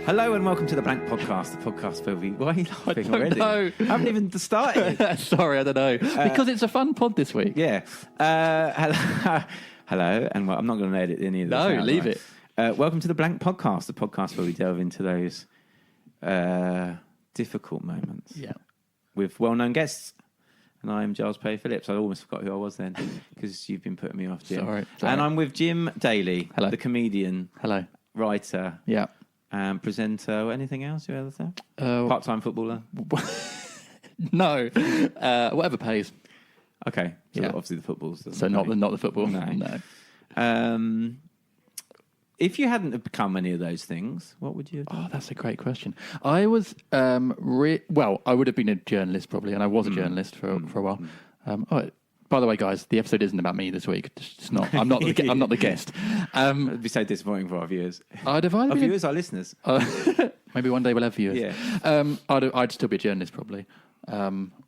Hello and welcome to the Blank Podcast, the podcast where we... Why are you laughing already? No. I haven't even started. Sorry, I don't know. Because it's a fun pod this week. Yeah. Hello, and I'm not going to edit any of this. No, leave it. Welcome to the Blank Podcast, the podcast where we delve into those difficult moments. Yeah. With well-known guests. And I'm Giles Perry Phillips. I almost forgot who I was then because you've been putting me off, Jim. Sorry. And I'm with Jim Daly, Hello. the comedian, Hello. writer, Yeah. presenter. Anything else you ever say? Uh, Part-time footballer. No. Whatever pays. Okay. So Yeah. obviously the football's... So not the football. No. No. If you hadn't have become any of those things, what would you have done? Oh, that's a great question. I was, I would have been a journalist probably, and I was a journalist for a while. By the way, guys, the episode isn't about me this week. It's not. I'm not the guest. It'd be so disappointing for our viewers. Our viewers, our listeners. Maybe one day we'll have viewers. Yeah. I'd still be a journalist probably.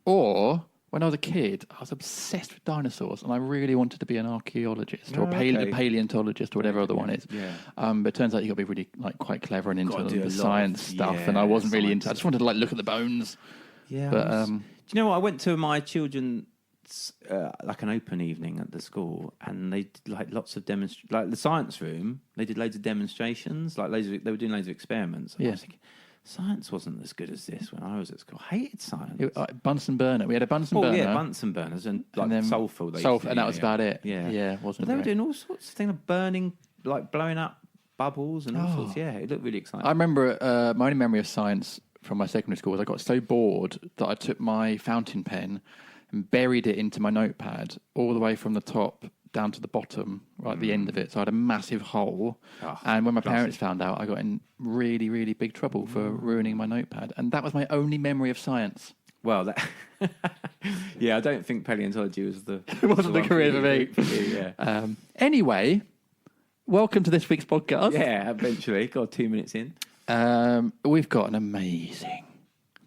Or when I was a kid, I was obsessed with dinosaurs, and I really wanted to be an archaeologist or a paleontologist or whatever other one is. Yeah. But it turns out you got to be really quite clever and into do a the lot science of- stuff, yeah, and I wasn't really science. into. I just wanted to look at the bones. Yeah. But do you know what? I went to my children's like an open evening at the school, and they did like lots of like the science room. They did loads of demonstrations, like they were doing loads of experiments. And I was thinking, science wasn't as good as this when I was at school. I hated science. Bunsen burner. We had a Bunsen burner. Yeah, Bunsen burners and then sulfur. And that was about it. Yeah, it wasn't. But they were doing all sorts of things, like burning, like blowing up bubbles and all sorts. Yeah, it looked really exciting. I remember my only memory of science from my secondary school was I got so bored that I took my fountain pen and buried it into my notepad all the way from the top down to the bottom, right at the end of it. So I had a massive hole. And when my parents found out, I got in really, really big trouble for ruining my notepad. And that was my only memory of science. Well, yeah, I don't think paleontology was the... It wasn't the career for me. Yeah. Anyway, welcome to this week's podcast. Yeah, eventually. Got 2 minutes in. We've got an amazing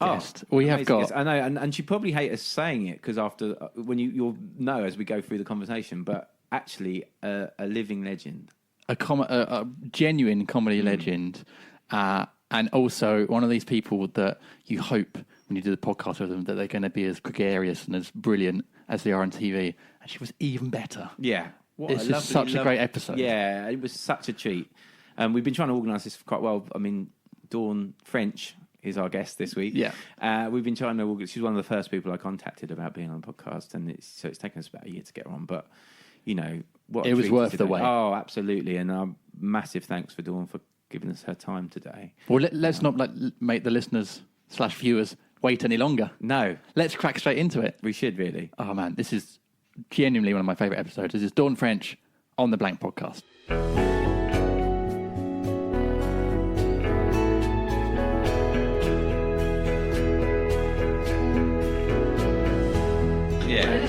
guest. We have Amazing got... guest. I know, and she probably hate us saying it because after... when you'll know as we go through the conversation, but actually a living legend. A genuine comedy legend, and also one of these people that you hope when you do the podcast with them that they're going to be as gregarious and as brilliant as they are on TV. And she was even better. Yeah. This is such a great episode. Yeah, it was such a treat. We've been trying to organise this for quite well. I mean, Dawn French is our guest this week. Yeah. We've been trying to... She's one of the first people I contacted about being on the podcast, and it's taken us about a year to get her on, but... You know, what it was worth the wait. Oh, absolutely. And massive thanks for Dawn for giving us her time today. Well, let's not make the listeners / viewers wait any longer. No. Let's crack straight into it. We should, really. Oh, man, this is genuinely one of my favourite episodes. This is Dawn French on the Blank Podcast. Yeah.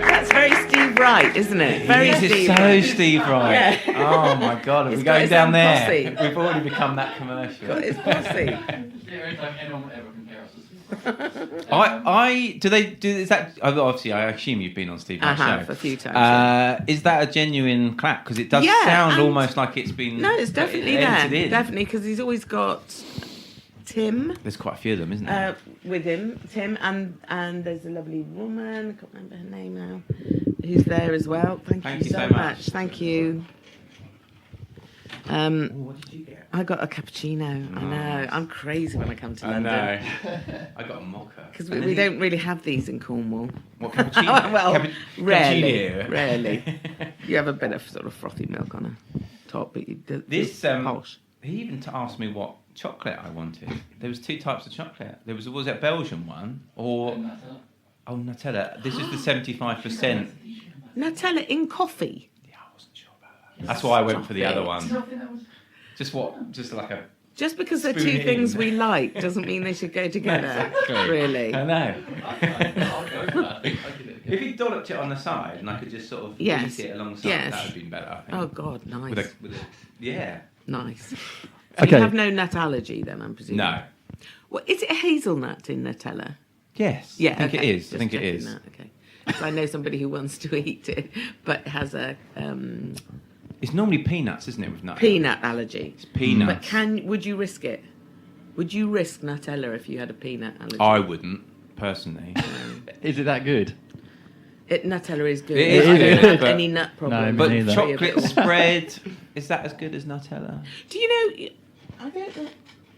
That's very Steve Wright, isn't it? Very Steve Wright. Steve Wright. Yeah. Oh, my God. Are we It's going got down his there? own posse. We've already become that commercial. Got his posse. Do they do, is that, obviously, I assume you've been on Steve Wright's I have, show. a few times. Is that a genuine clap? Because it does sound almost like it's been... No, it's definitely edited there. in. Definitely, because he's always got Tim There's quite a few of them, isn't there? with him. Tim, and there's a lovely woman, I can't remember her name now, who's there as well. Thank you so much. Thank you. What did you get? I got a cappuccino. I know. I'm crazy when I come to London. I know. I got a mocha. Because we don't really have these in Cornwall. What, cappuccino? Well, rarely. Cappuccino. Rarely. You have a bit of sort of frothy milk on a top, but This, posh. He even asked me what chocolate I wanted. There was 2 types of chocolate. There was it a Belgian one or... Oh, Nutella. This is the 75%. Nutella in coffee. Yeah, I wasn't sure about that. That's why I went for the other one. Just like a... Just because they're Spoon 2 in. things we like doesn't mean they should go together. Exactly. Really. I know. If he dolloped it on the side and I could just sort of eat it alongside, that would have been better, I think. Oh, God, nice. Yeah. Nice. So Okay. you have no nut allergy then, I'm presuming? No. Well, is it hazelnut in Nutella? Yes. Yeah, I think okay. it is. Just I think it checking is. that, okay. So I know somebody who wants to eat it, but has a It's normally peanuts, isn't it, with Nutella? Peanut allergy. It's peanuts. But would you risk it? Would you risk Nutella if you had a peanut allergy? I wouldn't, personally. Is it that good? Nutella is good. It is I good, don't have but- any nut problem. No, But me neither. chocolate spread, is that as good as Nutella? Do you know? I don't know.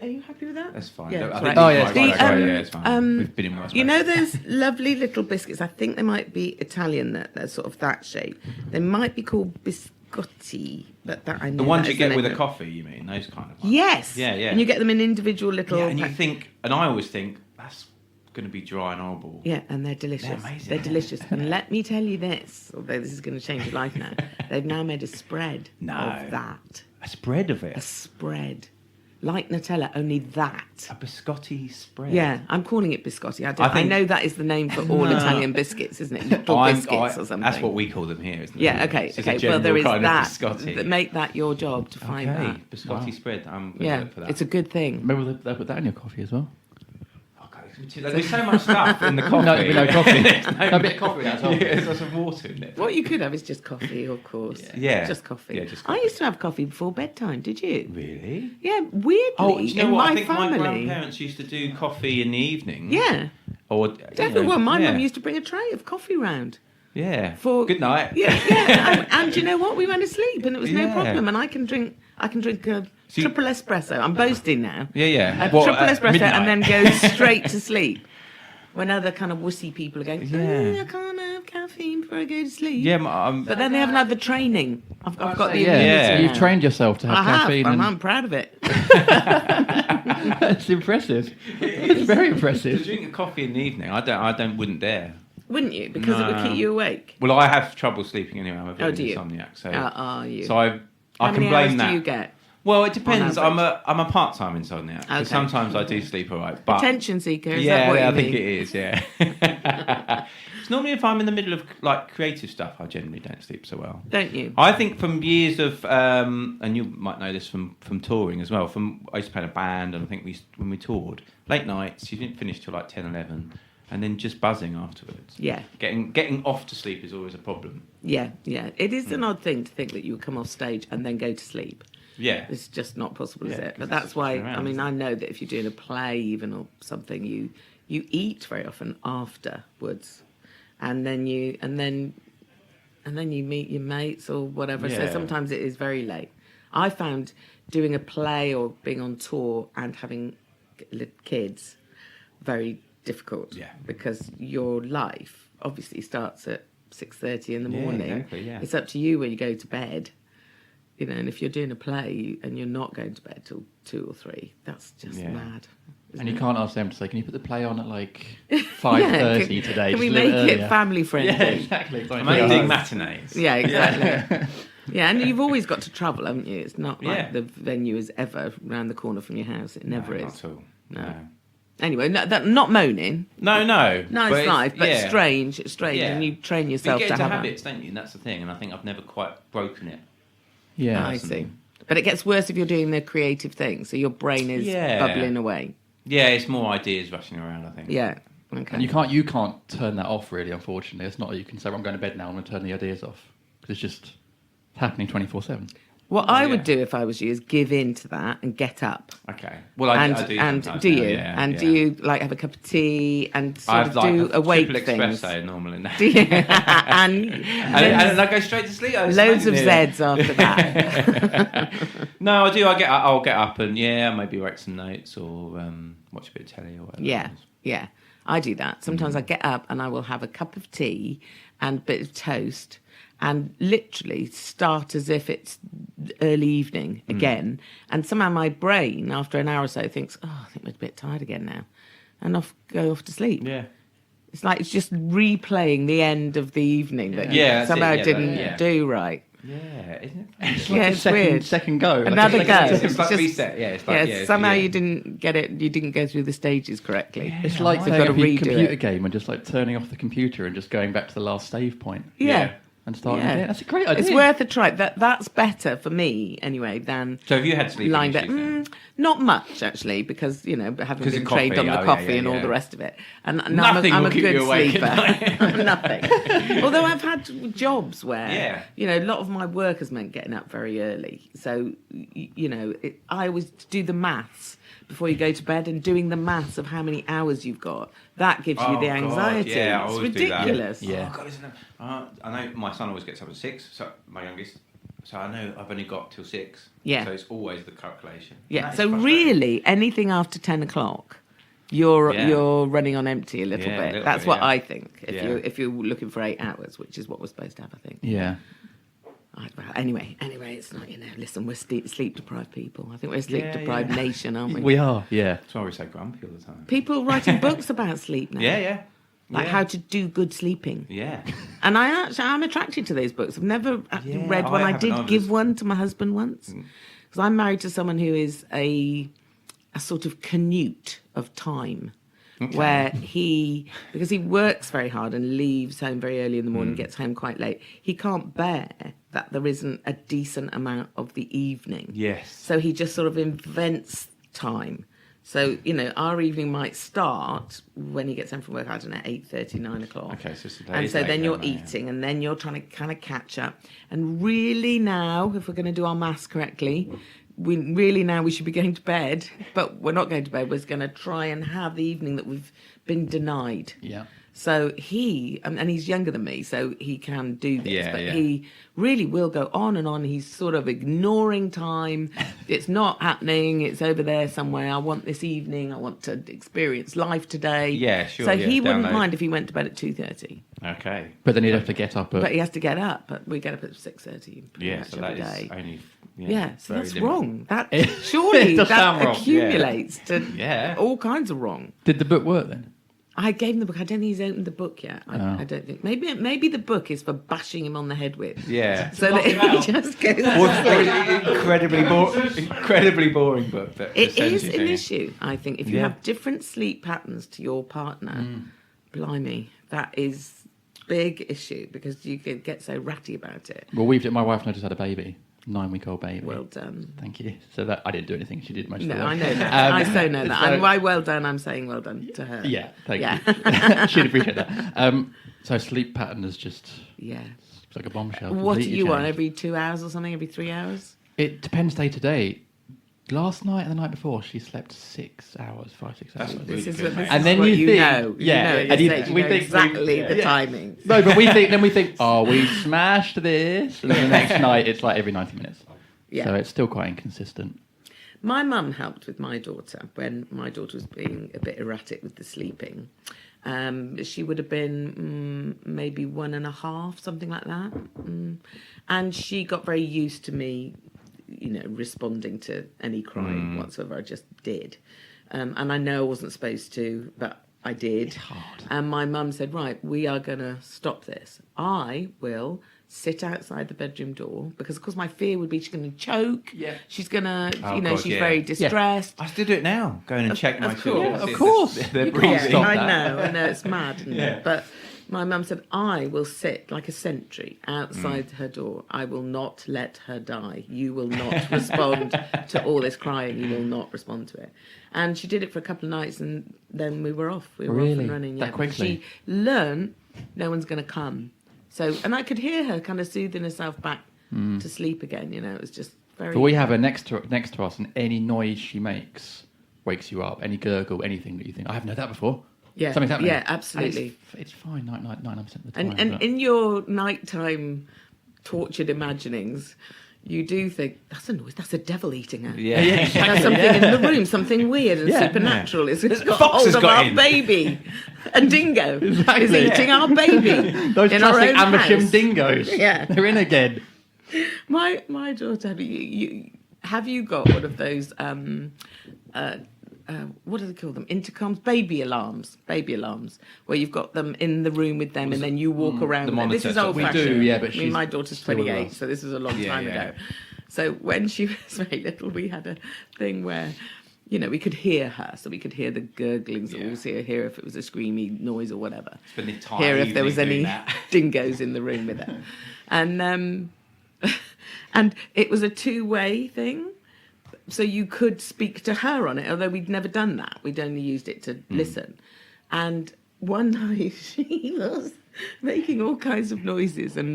Are you happy with that? That's fine. Yeah, I that's think right. Oh, it's yeah, quite it's right. fine. Yeah, it's fine. We've been in worse You know places. those lovely little biscuits? I think they might be Italian. They're sort of that shape. They might be called biscotti. That I know. The ones that you is get the with name a of it. coffee, you mean? Those kind of ones. Yes. Yeah, yeah. And you get them in individual little. Yeah, and you think, and I always think, that's going to be dry and horrible. Yeah, and they're delicious. They're amazing. They're delicious. And let me tell you this, although this is going to change your life now, they've now made a spread No. of that. A spread of A it. spread. Like Nutella, only that. A biscotti spread. Yeah, I'm calling it biscotti. I think- know that is the name for all No. Italian biscuits, isn't it? Little I'm- biscuits or something. That's what we call them here, isn't it? Yeah, okay, It's just a okay. Well, there general is kind that. of biscotti. Make that your job to find Okay, that. biscotti Wow. spread. I'm going to Yeah, look for that. it's a good thing. Maybe they'll put that in your coffee as well. There's so much stuff in the coffee. No coffee. There's A bit of coffee in that as well. Yeah, there's some water in it. What you could have is just coffee, of course. Yeah. Just coffee. Yeah, just I used to have coffee before bedtime, did you? Really? Yeah, weirdly, Oh, do you know in what? my I think family. my grandparents used to do coffee in the evening. Yeah, Or definitely. Well, my yeah. mum used to bring a tray of coffee round. Yeah. For Good night. Yeah, yeah. and you know what? We went to sleep, and it was no Yeah. problem. And I can drink a So you- triple espresso. I'm boasting now. Yeah, yeah. A What, triple at espresso, midnight? and then go straight to sleep. When other kind of wussy people are going, Yeah. I can't have caffeine before I go to sleep. Yeah, But then they haven't had the training. I've got the Yeah, immunity you've now. trained yourself to have I have, caffeine. and And I'm proud of it. That's impressive. It's very to impressive. drink a coffee in the evening, wouldn't dare. Wouldn't you? Because it would No. keep you awake. Well, I have trouble sleeping anyway. I'm a bit Oh, of do an you? insomniac, so Are you? so I How can many blame hours that. do you get? Well, it depends. average? I'm a part-time insomniac. Okay. So sometimes I do sleep all right. But Attention seeker, is yeah, that what you I mean? think it is. Yeah. It's normally if I'm in the middle of like creative stuff, I generally don't sleep so well. Don't you? I think from years of, and you might know this from touring as well. I used to play in a band, and I think when we toured, late nights, you didn't finish till like 10, 11, and then just buzzing afterwards. Yeah. Getting off to sleep is always a problem. Yeah, yeah. It is an odd thing to think that you would come off stage and then go to sleep. Yeah. It's just not possible, is Yeah, it? But 'cause that's it's why, around, I mean, isn't I know that if you're doing a play even or something, you eat very often afterwards. And then you meet your mates or whatever. So Yeah. sometimes it is very late. I found doing a play or being on tour and having kids very difficult. Yeah. Because your life obviously starts at 6:30 in the Yeah, morning. exactly, yeah. It's up to you when you go to bed. You know, and if you're doing a play and you're not going to bed till 2 or 3, that's just Yeah. mad. And you can't ask them to say, can you put the play on at like 5:30 today? Can we just a little make it earlier?" family friendly? Yeah, exactly. I'm only doing matinees. Yeah, exactly. Yeah, and you've always got to travel, haven't you? It's not like Yeah. the venue is ever round the corner from your house. It never No, is. Not at all. No. Anyway, not moaning. No. Nice But life, but yeah. strange. Yeah. And you train But yourself you get to into have habits, don't you? And that's the thing. And I think I've never quite broken it. Yeah. I see. But it gets worse if you're doing the creative thing, so your brain is Yeah. bubbling away. Yeah, it's more ideas rushing around, I think. Yeah. Okay. And you can't turn that off, really, unfortunately. It's not that you can say, well, I'm going to bed now, I'm going to turn the ideas off. Because it's just happening 24/7. What I would Yeah. do if I was you is give in to that and get up. Okay. Well, I do. And sometimes do now, you? Yeah, and yeah. do you like have a cup of tea and sort I've of like do a awake triple things? espresso normally now. Do you? and And I go straight to sleep. Oh, it's loads of amazing, yeah. Zs after that. No, I do. I'll get up and maybe write some notes or watch a bit of telly or whatever. Yeah, yeah. I do that. Sometimes I get up and I will have a cup of tea and a bit of toast and literally start as if it's early evening again. And somehow my brain, after an hour or so, thinks, I think we're a bit tired again now. And go off to sleep. Yeah. It's like it's just replaying the end of the evening that you Yeah, that's somehow it, yeah, didn't yeah. do right. Yeah, isn't it? It's Yeah, like it's a weird. second go. Another Like, go. It's like just- reset. Yeah, it's like Somehow you didn't get it. You didn't go through the stages correctly. It's like You've playing got a to redo computer it. game and just like turning off the computer and just going back to the last save point. Yeah, and starting again. That's a great idea. It's worth a try. That's better for me anyway than So have you had sleeping lying issues then? there. Not much actually, because having 'Cause been of trained coffee, on the oh, coffee yeah, and all yeah. the rest of it, and Nothing I'm will a keep good you awake sleeper. at night. Nothing. Although I've had jobs where Yeah. a lot of my work has meant getting up very early, so I always do the maths before you go to bed, and doing the maths of how many hours you've got, that gives you the anxiety. Yeah, I it's always do that. ridiculous. Yeah. Oh, God, isn't it? I know my son always gets up at 6, so my youngest. So I know I've only got till 6. Yeah. So it's always the calculation. Yeah. That So is frustrating. really, anything after 10 o'clock, you're running on empty a little Yeah, a bit. little That's bit, what yeah. I think. Yeah. If you're looking for 8 hours, which is what we're supposed to have, I think. Yeah. Anyway, it's not. Listen, we're sleep deprived people. I think we're a sleep deprived nation, aren't we? We are, yeah. That's why we're so grumpy all the time. People writing books about sleep now. Yeah. Like how to do good sleeping. Yeah. And I'm attracted to those books. I've never Yeah, read one. I I haven't did either. give one to my husband once. Because I'm married to someone who is a sort of canute of time. Where because he works very hard and leaves home very early in the morning, gets home quite late, he can't bear that there isn't a decent amount of the evening. Yes. So he just sort of invents time. So, our evening might start when he gets home from work, I don't know, 8:30, 9 o'clock. Okay, so it's the And days so late then you're then, yeah. eating, and then you're trying to kind of catch up. And really now, if we're going to do our maths correctly, we should be going to bed, but we're not going to bed. We're going to try and have the evening that we've been denied. Yeah. So and he's younger than me, so he can do this, Yeah, but yeah. he really will go on and on. He's sort of ignoring time. It's not happening. It's over there somewhere. I want this evening. I want to experience life today. Yeah, sure, So yeah, he wouldn't download. mind if he went to bed at 2:30. Okay. But then you'd have to get up But at... he has to get up. But we get up at 6:30 pretty Yeah, much so every that is day. only... Yeah, so very that's limited. wrong. That surely does that sound wrong, yeah. accumulates to Yeah. all kinds of wrong. Did the book work then? I gave him the book. I don't think he's opened the book yet. Oh. I don't think. Maybe the book is for bashing him on the head with. Yeah. So that he just goes. incredibly boring book. That It just sends is you an thinking. issue, I think. If you Yeah. have different sleep patterns to your partner, blimey, that is big issue because you can get so ratty about it. Well, my wife and I just had a baby, 9-week-old baby. Well done. Thank you. So that I didn't do anything. She did most of the No, work. I know that. I so know that. so- And by well done, I'm saying well done to her. Yeah, thank Yeah. you. She'd appreciate that. So sleep pattern is just Yeah. it's like a bombshell. What are Completely you on? changed. Every 2 hours or something? Every 3 hours? It depends day to day. Last night and the night before, she slept 6 hours, 5-6 hours. That's This really is good, what, mate. this And is then what you think- know. yeah, You know at and this you- stage, we know think- exactly the yeah. timing. No, but we think, oh, we smashed this, and then the next night it's like every 90 minutes. Yeah. So it's still quite inconsistent. My mum helped with my daughter when my daughter was being a bit erratic with the sleeping. She would have been maybe 1.5, something like that. And she got very used to me, responding to any crying whatsoever. I just did. And I know I wasn't supposed to, but I did. It's hard. And my mum said, right, we are going to stop this. I will sit outside the bedroom door because, of course, my fear would be she's going to choke. Yeah. She's going to, Oh, God, she's yeah. very distressed. I still do it now. Go in and check my course. children. Yeah, of course. They're You can't breathing. stop I that. know, it's mad, isn't Yeah. it? But my mum said, I will sit like a sentry outside her door. I will not let her die. You will not respond to all this crying. You will not respond to it. And she did it for a couple of nights, and then we were off. We were off Really? and running. That quickly? She learned no one's going to come. So, and I could hear her kind of soothing herself back to sleep again. It was just very. But we have her next to us, and any noise she makes wakes you up. Any gurgle, anything that you think, I haven't heard that before. Yeah, Something's happening. yeah, absolutely. It's fine, 99% of the time. And but- in your nighttime tortured imaginings, you do think that's a noise. That's a devil eating her. Yeah. There's something in the room, something weird and Yeah. supernatural. It's got Fox hold has of got our in. baby. A dingo is Exactly. eating our baby. Those in our classic own Amersham house. dingoes. Yeah. They're in again. My daughter, have you got one of those? What do they call them? Intercoms, baby alarms, where you've got them in the room with them, and then you walk around. the with them. This monitor is sort old of We fashioned. do, yeah, but I mean, she's my daughter's still with 28, us. so this was a long Yeah, time yeah. ago. So when she was very little, we had a thing where we could hear her, so we could hear the gurglings, or hear if it was a screamy noise or whatever. Spend the entire Hear if there was evening any doing that. dingoes in the room with her. And it was a two-way thing. So you could speak to her on it, although we'd never done that. We'd only used it to listen. And one night she was making all kinds of noises and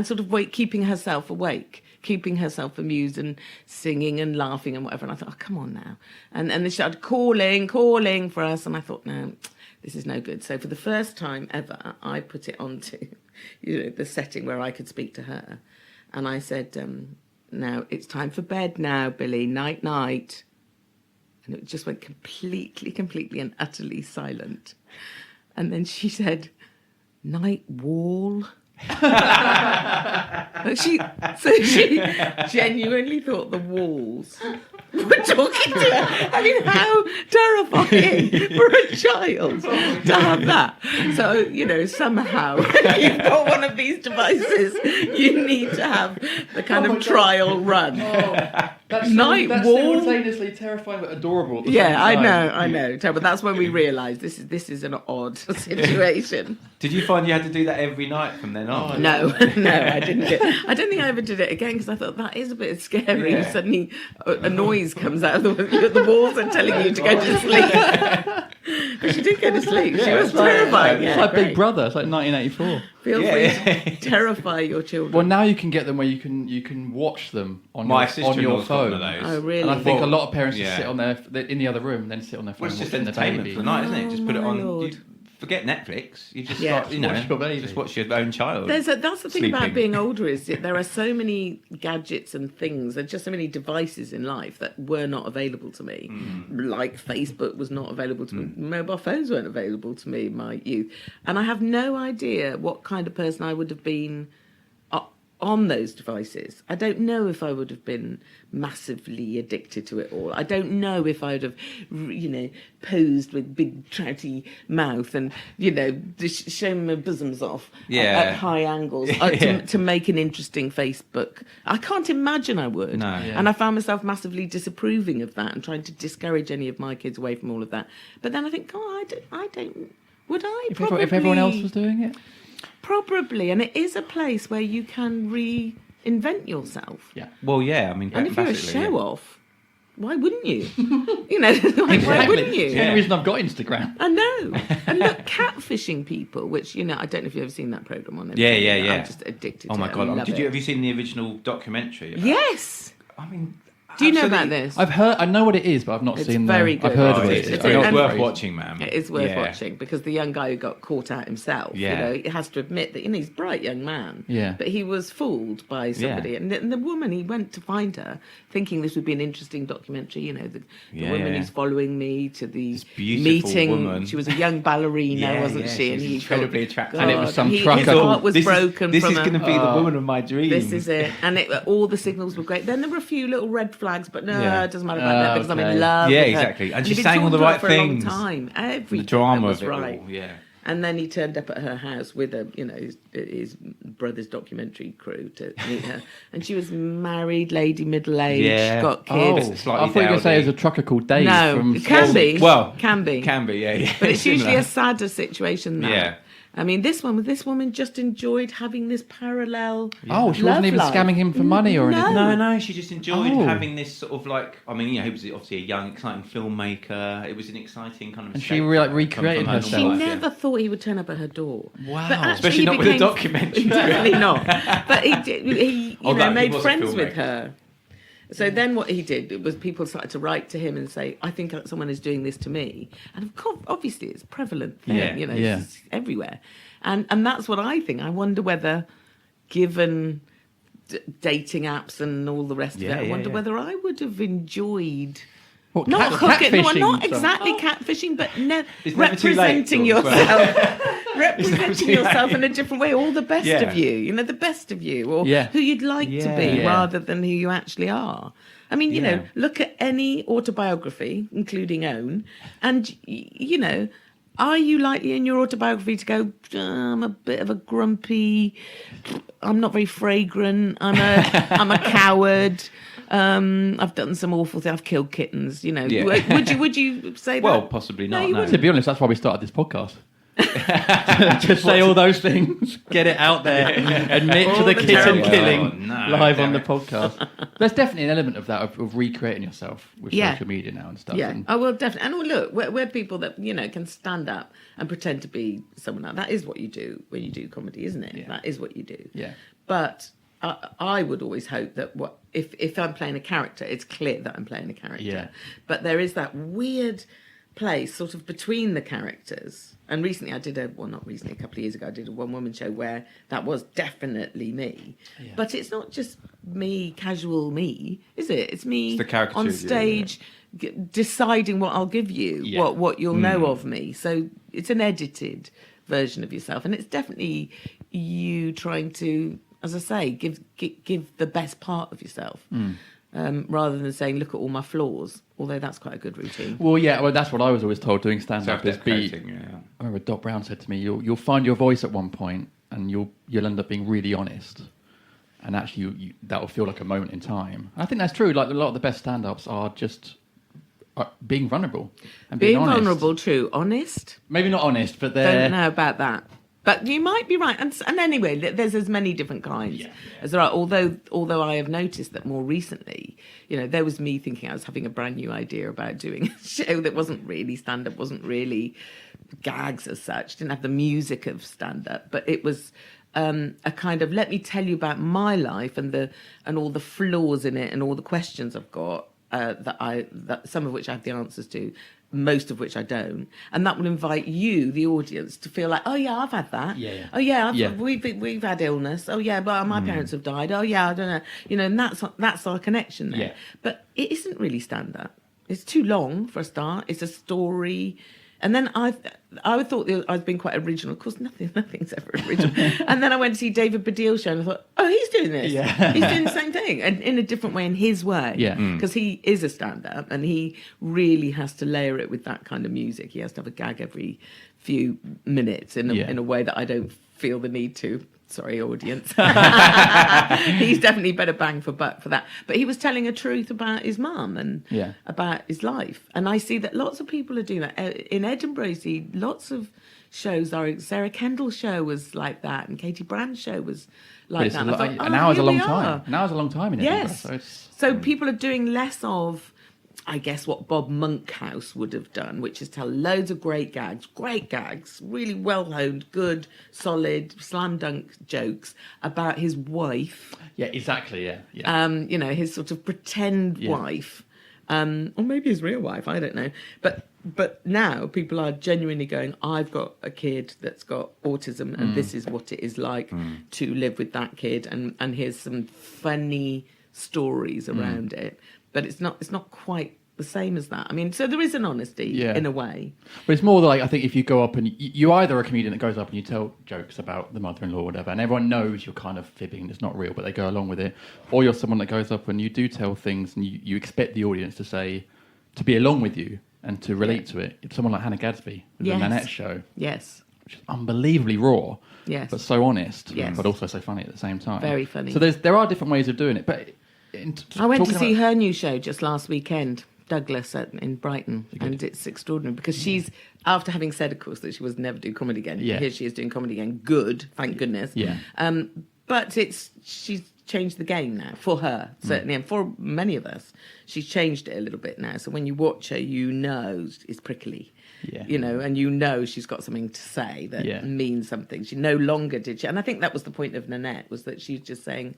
sort of keeping herself awake, keeping herself amused and singing and laughing and whatever. And I thought, oh, come on now. And they started calling for us. And I thought, no, this is no good. So for the first time ever, I put it onto the setting where I could speak to her. And I said, now it's time for bed now, Billy, night, night. And it just went completely and utterly silent. And then she said, night wall. she genuinely thought the walls were talking to her. I mean, how terrifying for a child to have that. So, somehow you've got one of these devices, you need to have the kind of trial run. That's night wall. Simultaneously terrifying but adorable. At the same I time. know. But that's when we realised this is an odd situation. Did you find you had to do that every night from then on? No, I didn't. I don't think I ever did it again because I thought that is a bit scary. Yeah. Suddenly, a noise comes out of the walls and telling you to go to sleep. But she did go to sleep. She was terrifying. It's like Big Brother. It's like 1984. Feel free to terrify your children. Well, now you can get them where you can watch them on your phone. One of those. Oh, really? And I think a lot of parents just sit on in the other room and then sit on their phone. Well, it's just watching the entertainment baby. for the night, isn't it? Just put it my on. Lord. You forget Netflix. You just Yeah. Watch your baby. just watch your own child. That's the thing about sleeping. being older is that there are so many gadgets and things. There are just so many devices in life that were not available to me. Like Facebook was not available to me. Mobile phones weren't available to me in my youth. And I have no idea what kind of person I would have been on those devices. I don't know if I would have been massively addicted to it all. I don't know if I would have, posed with big trouty mouth and, shown my bosoms off at high angles to make an interesting Facebook. I can't imagine I would. No. Yeah. And I found myself massively disapproving of that and trying to discourage any of my kids away from all of that. But then I think, I don't. Would I? If everyone else was doing it? Probably, and it is a place where you can reinvent yourself. Yeah. Well, yeah. I mean, And if you're a basically, show-off, why wouldn't you? Why wouldn't you? It's the only reason I've got Instagram. I know. And look, catfishing people, which, I don't know if you've ever seen that programme on Yeah, MTV. yeah, yeah. I'm just addicted to it. Oh my I god! love Have it. you seen the original documentary? Yes. I mean, Do you know about absolutely- this? I know what it is, but I've not It's seen very I've good. heard Oh, of it's, it. it's, I know it's it's worth crazy. watching, man. It is worth watching because the young guy who got caught out himself, he has to admit that he's a bright young man. Yeah. But he was fooled by somebody. Yeah. And the woman, he went to find her thinking this would be an interesting documentary, the woman who's following me to the This beautiful meeting. woman. She was a young ballerina, wasn't she? And she's he incredibly thought, attractive. And it was some his trucker heart was This broken is from going to be the woman of my dreams. This is it. And all the signals were great. Then there were a few little red flags, but no, Yeah. it doesn't matter about that because I'm okay. in love Yeah, with her. exactly. And she's he'd been saying all the talking to her right for a long things. time. Everything The drama was of it right. all. Yeah. And then he turned up at her house with his brother's documentary crew to meet her. And she was married, lady, middle-aged, Yeah. got Oh, kids. I Slightly thought you were going to say dowdy. there's a trucker called Dave. No, from it can be. Well, can be. Yeah. But it's usually Similar. a sadder situation than that. Yeah. I mean, this woman just enjoyed having this parallel. Oh, she love wasn't even life. scamming him for money or No. anything. No, she just enjoyed Oh. having this sort of he was obviously a young, exciting filmmaker. It was an exciting kind of And she escape recreated from her normal herself. She life, never thought he would turn up at her door. Wow. But actually, Especially he not with a became- documentary. Definitely not. But he did, he Although he made was a friends with filmmaker. her. So then what he did was people started to write to him and say, I think someone is doing this to me. And of course, obviously, it's a prevalent thing, Yeah. Yeah. it's everywhere. And that's what I think. I wonder whether, given dating apps and all the rest of it, I wonder whether I would have enjoyed... What, Not hooking, no, catfishing not stuff? exactly catfishing, but It's never too late, representing sort of, yourself, representing too yourself late. in a different way, all the best Yeah. of you, the best of you, or Yeah. who you'd like to Yeah. be, Yeah. rather than who you actually are. I mean, you Yeah. know, look at any autobiography, including own, and are you likely in your autobiography to go, I'm a bit of a grumpy, I'm not very fragrant, I'm a coward, I've done some awful things. I've killed kittens. You know, would you say that? Well, possibly not. you No. wouldn't. To be honest, that's why we started this podcast. Just say all those things, get it out there, admit to All the the kitten terrible- killing Oh, no, live on the damn podcast. There's definitely an element of that, of recreating yourself with social media now and stuff. Yeah, And I will definitely. And look, we're people that can stand up and pretend to be someone else. That is what you do when you do comedy, isn't it? Yeah. That is what you do. Yeah. But I would always hope that if I'm playing a character, it's clear that I'm playing a character. Yeah. But there is that weird place sort of between the characters. And recently I did a couple of years ago, I did a one-woman show where that was definitely me. Yeah. But it's not just me, casual me, is it? It's me It's the caricature on of you, stage deciding what I'll give you, Yeah. what you'll know of me. So it's an edited version of yourself. And it's definitely you trying to, as I say, give the best part of yourself. Rather than saying, look at all my flaws, although that's quite a good routine. well, that's what I was always told doing stand-up is be. Self-deprecating, yeah. I remember Doc Brown said to me, "You'll find your voice at one point, and you'll end up being really honest, and actually that will feel like a moment in time." I think that's true. Like a lot of the best stand-ups are just being vulnerable and being honest. Vulnerable, true. Honest? Maybe not honest, but they're Don't know about that. But you might be right. And anyway, there's as many different kinds as there are. Although I have noticed that more recently, there was me thinking I was having a brand new idea about doing a show that wasn't really stand-up, wasn't really gags as such, didn't have the music of stand-up, but it was a kind of, let me tell you about my life and all the flaws in it and all the questions I've got, that some of which I have the answers to, most of which I don't, and that will invite you, the audience, to feel like, oh yeah, I've had that. Oh yeah, we've had illness. Oh yeah, but my parents have died. Oh yeah, I don't know. And that's our connection there. Yeah. But it isn't really stand up. It's too long for a start. It's a story. And then I thought I'd been quite original. Of course, nothing's ever original. And then I went to see David Baddiel's show and I thought, oh, he's doing this. Yeah. He's doing the same thing, and in a different way, in his way. Yeah. Because he is a stand-up and he really has to layer it with that kind of music. He has to have a gag every few minutes in a way that I don't feel the need to. Sorry, audience. He's definitely better bang for buck for that. But he was telling a truth about his mum and about his life. And I see that lots of people are doing that. In Edinburgh, you see lots of shows. Sarah Kendall's show was like that, and Katie Brand's show was like that. An hour's a long time. An hour's a long time in Edinburgh. Yes. So people are doing less of, I guess, what Bob Monkhouse would have done, which is tell loads of great gags, really well-honed, good, solid, slam dunk jokes about his wife. Yeah, exactly. Yeah. His sort of pretend wife, or maybe his real wife. I don't know. But now people are genuinely going, I've got a kid that's got autism, and this is what it is like to live with that kid, and here's some funny stories around it. But it's not quite the same as that. I mean, so there is an honesty in a way. But it's more like, I think if you go up and you either a comedian that goes up and you tell jokes about the mother-in-law or whatever, and everyone knows you're kind of fibbing, it's not real, but they go along with it. Or you're someone that goes up and you do tell things and you expect the audience to be along with you and to relate to it. It's someone like Hannah Gadsby with the Nanette show. Yes. Which is unbelievably raw. Yes. But so honest. Yes. But also so funny at the same time. Very funny. So there are different ways of doing it. But I went to see her new show just last weekend, Douglas, in Brighton, and it's extraordinary because she's, after having said, of course, that she was never do comedy again, here she is doing comedy again. Good, thank goodness. Yeah. But she's changed the game now, for her, certainly, and for many of us. She's changed it a little bit now. So when you watch her, it's prickly. Yeah. And she's got something to say that means something. She no longer did. And I think that was the point of Nanette, was that she's just saying,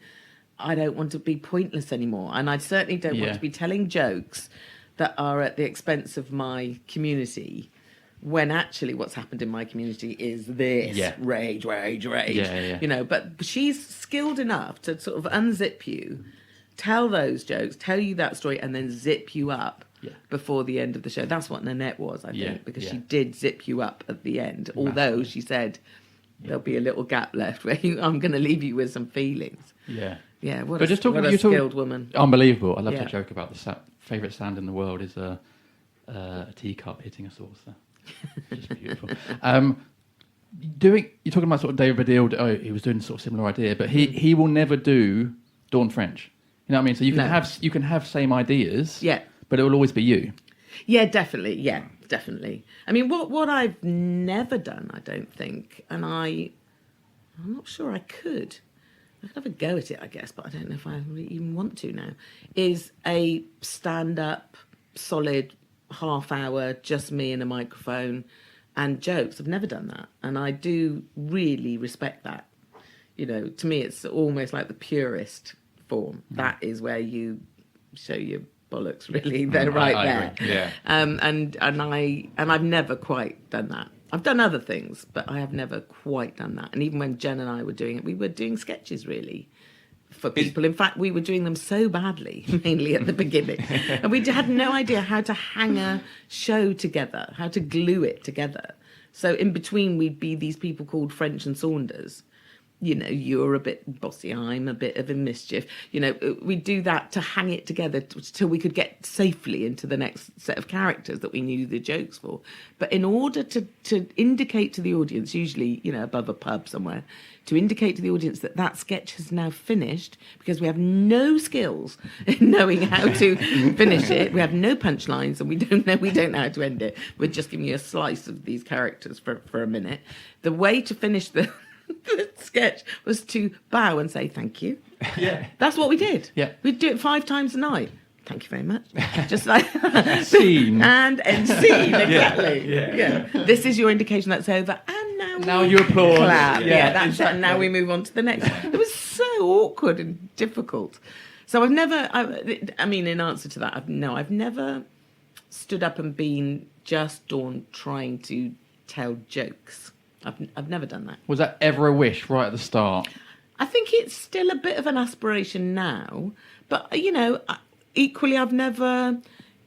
I don't want to be pointless anymore. And I certainly don't want to be telling jokes that are at the expense of my community, when actually what's happened in my community is this rage. But she's skilled enough to sort of unzip you, tell those jokes, tell you that story, and then zip you up before the end of the show. That's what Nanette was, I think, because she did zip you up at the end, although she said there'll be a little gap left where I'm going to leave you with some feelings. Yeah, what a skilled woman. Unbelievable. I love the joke about the favourite sound in the world is a teacup hitting a saucer. Just beautiful. You're talking about sort of David Baddiel. He was doing sort of similar idea, but he will never do Dawn French You know what I mean? So you can No. you can have same ideas, Yeah. but it will always be you. Yeah, definitely. Yeah, definitely. I mean, what I've never done, I don't think, and I'm not sure I could. I could have a go at it, I guess, but I don't know if I really even want to now. Is a stand-up, solid half-hour, just me and a microphone, and jokes. I've never done that, and I do really respect that. You know, to me, it's almost like the purest form. That is where you show your bollocks. Really, they're right I there. agree. Yeah. And I've never quite done that. I've done other things, but I have never quite done that. And even when Jen and I were doing it, we were doing sketches really for people. In fact, we were doing them so badly, mainly at the beginning, and we had no idea how to hang a show together, how to glue it together. So in between, we'd be these people called French and Saunders. You know, you're a bit bossy, I'm a bit of a mischief. You know, we do that to hang it together till we could get safely into the next set of characters that we knew the jokes for. But in order to indicate to the audience, usually, you know, above a pub somewhere, to indicate to the audience that that sketch has now finished, because we have no skills in knowing how to finish it. We have no punchlines, and we don't know how to end it. We're just giving you a slice of these characters for a minute. The way to finish the sketch was to bow and say thank you. Yeah. That's what we did. Yeah. We'd do it 5 times a night. Thank you very much. Just like Scene. and end scene. Exactly. Yeah. This is your indication that's over. And now You applaud. clap. Yeah, that's exactly. it. Now we move on to the next. It was so awkward and difficult. So I've never. I mean, in answer to that, I've never stood up and been just Dawn trying to tell jokes. I've never done that. Was that ever a wish right at the start? I think it's still a bit of an aspiration now, but you know, equally, I've never,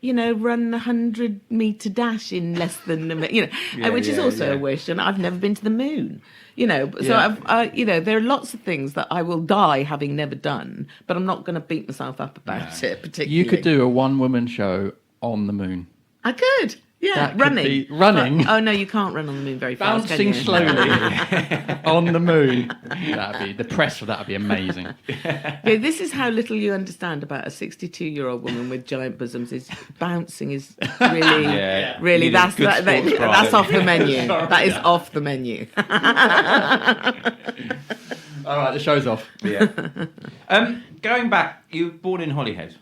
you know, run a 100-meter dash in less than a minute, you know, which is also a wish. And I've never been to the moon, you know. So you know, there are lots of things that I will die having never done, but I'm not going to beat myself up about it particularly. You could do a one-woman show on the moon. I could. Yeah, That could running. be running. But, oh no, you can't run on the moon very fast. Bouncing can you? slowly on the moon. That'd be the press for that would be amazing. Okay, this is how little you understand about a 62-year-old woman with giant bosoms. Is bouncing is really, really Need a that's good that, sports bra, that's don't off you? the menu. That is off the menu. All right, the show's off. Yeah. Going back, you were born in Holyhead.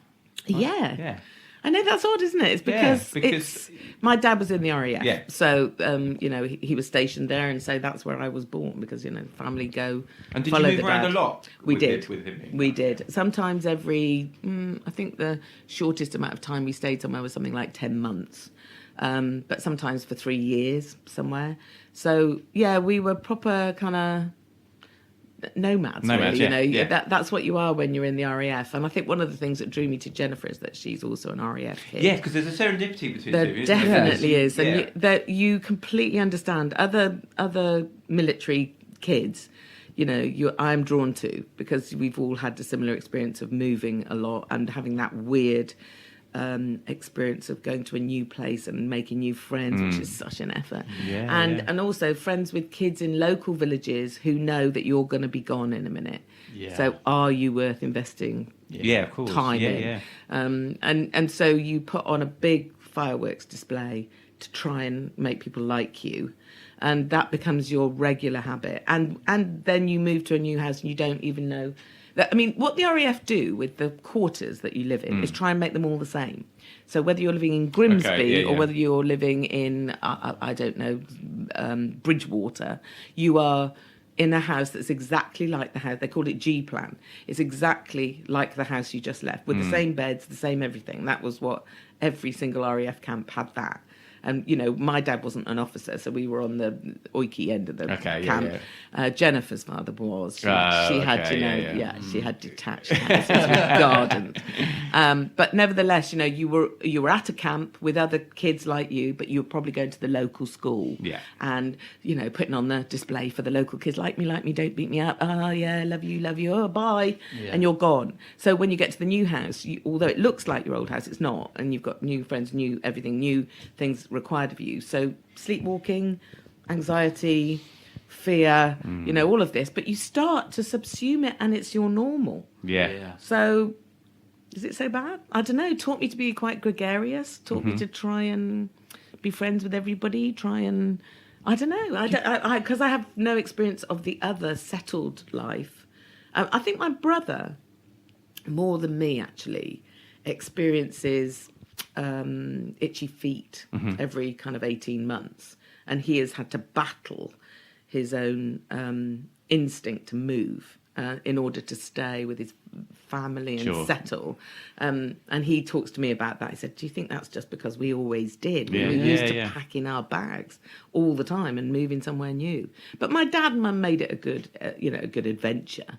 Yeah. Yeah. I know that's odd, isn't it? It's because, it's my dad was in the RAF, Yeah. so you know he was stationed there, and so that's where I was born because you know family go. And did you follow move the around dad. a lot? We with did. With him being We back? did. Sometimes every, I think the shortest amount of time we stayed somewhere was something like 10 months, but sometimes for 3 years somewhere. So yeah, we were proper kind of nomads, really. yeah, You know, yeah. that's what you are when you're in the RAF. And I think one of the things that drew me to Jennifer is that she's also an RAF kid. Yeah, because there's a serendipity between There the two. Isn't definitely is, and Yeah. that you completely understand other military kids. You know, I'm drawn to because we've all had a similar experience of moving a lot and having that weird experience of going to a new place and making new friends, which is such an effort. And also friends with kids in local villages who know that you're going to be gone in a minute. Yeah. So are you worth investing Yeah, of course. time yeah, in? Yeah. And so you put on a big fireworks display to try and make people like you. And that becomes your regular habit. And then you move to a new house and you don't even know that. I mean, what the RAF do with the quarters that you live in is try and make them all the same. So whether you're living in Grimsby or whether you're living in, I don't know, Bridgewater, you are in a house that's exactly like the house. They called it G plan. It's exactly like the house you just left with the same beds, the same everything. That was what every single RAF camp had that. And, you know, my dad wasn't an officer, so we were on the oiky end of the camp. Jennifer's father was. She had, you know, she had detached houses with gardens. But nevertheless, you know, you were at a camp with other kids like you, but you were probably going to the local school. Yeah. And, you know, putting on the display for the local kids, like me, don't beat me up. Oh, yeah, love you, oh, bye. Yeah. And you're gone. So when you get to the new house, although it looks like your old house, it's not. And you've got new friends, new everything, new things required of you. So sleepwalking, anxiety, fear, you know, all of this. But you start to subsume it and it's your normal. Yeah. So Is it so bad? I don't know. Taught me to be quite gregarious. Taught me to try and be friends with everybody. Try and I don't know. Because I have no experience of the other settled life. I think my brother, more than me actually, experiences itchy feet every kind of 18 months, and he has had to battle his own instinct to move in order to stay with his family and settle. And he talks to me about that. He said, do you think that's just because we always did? We were used to packing our bags all the time and moving somewhere new. But my dad and mum made it a good adventure.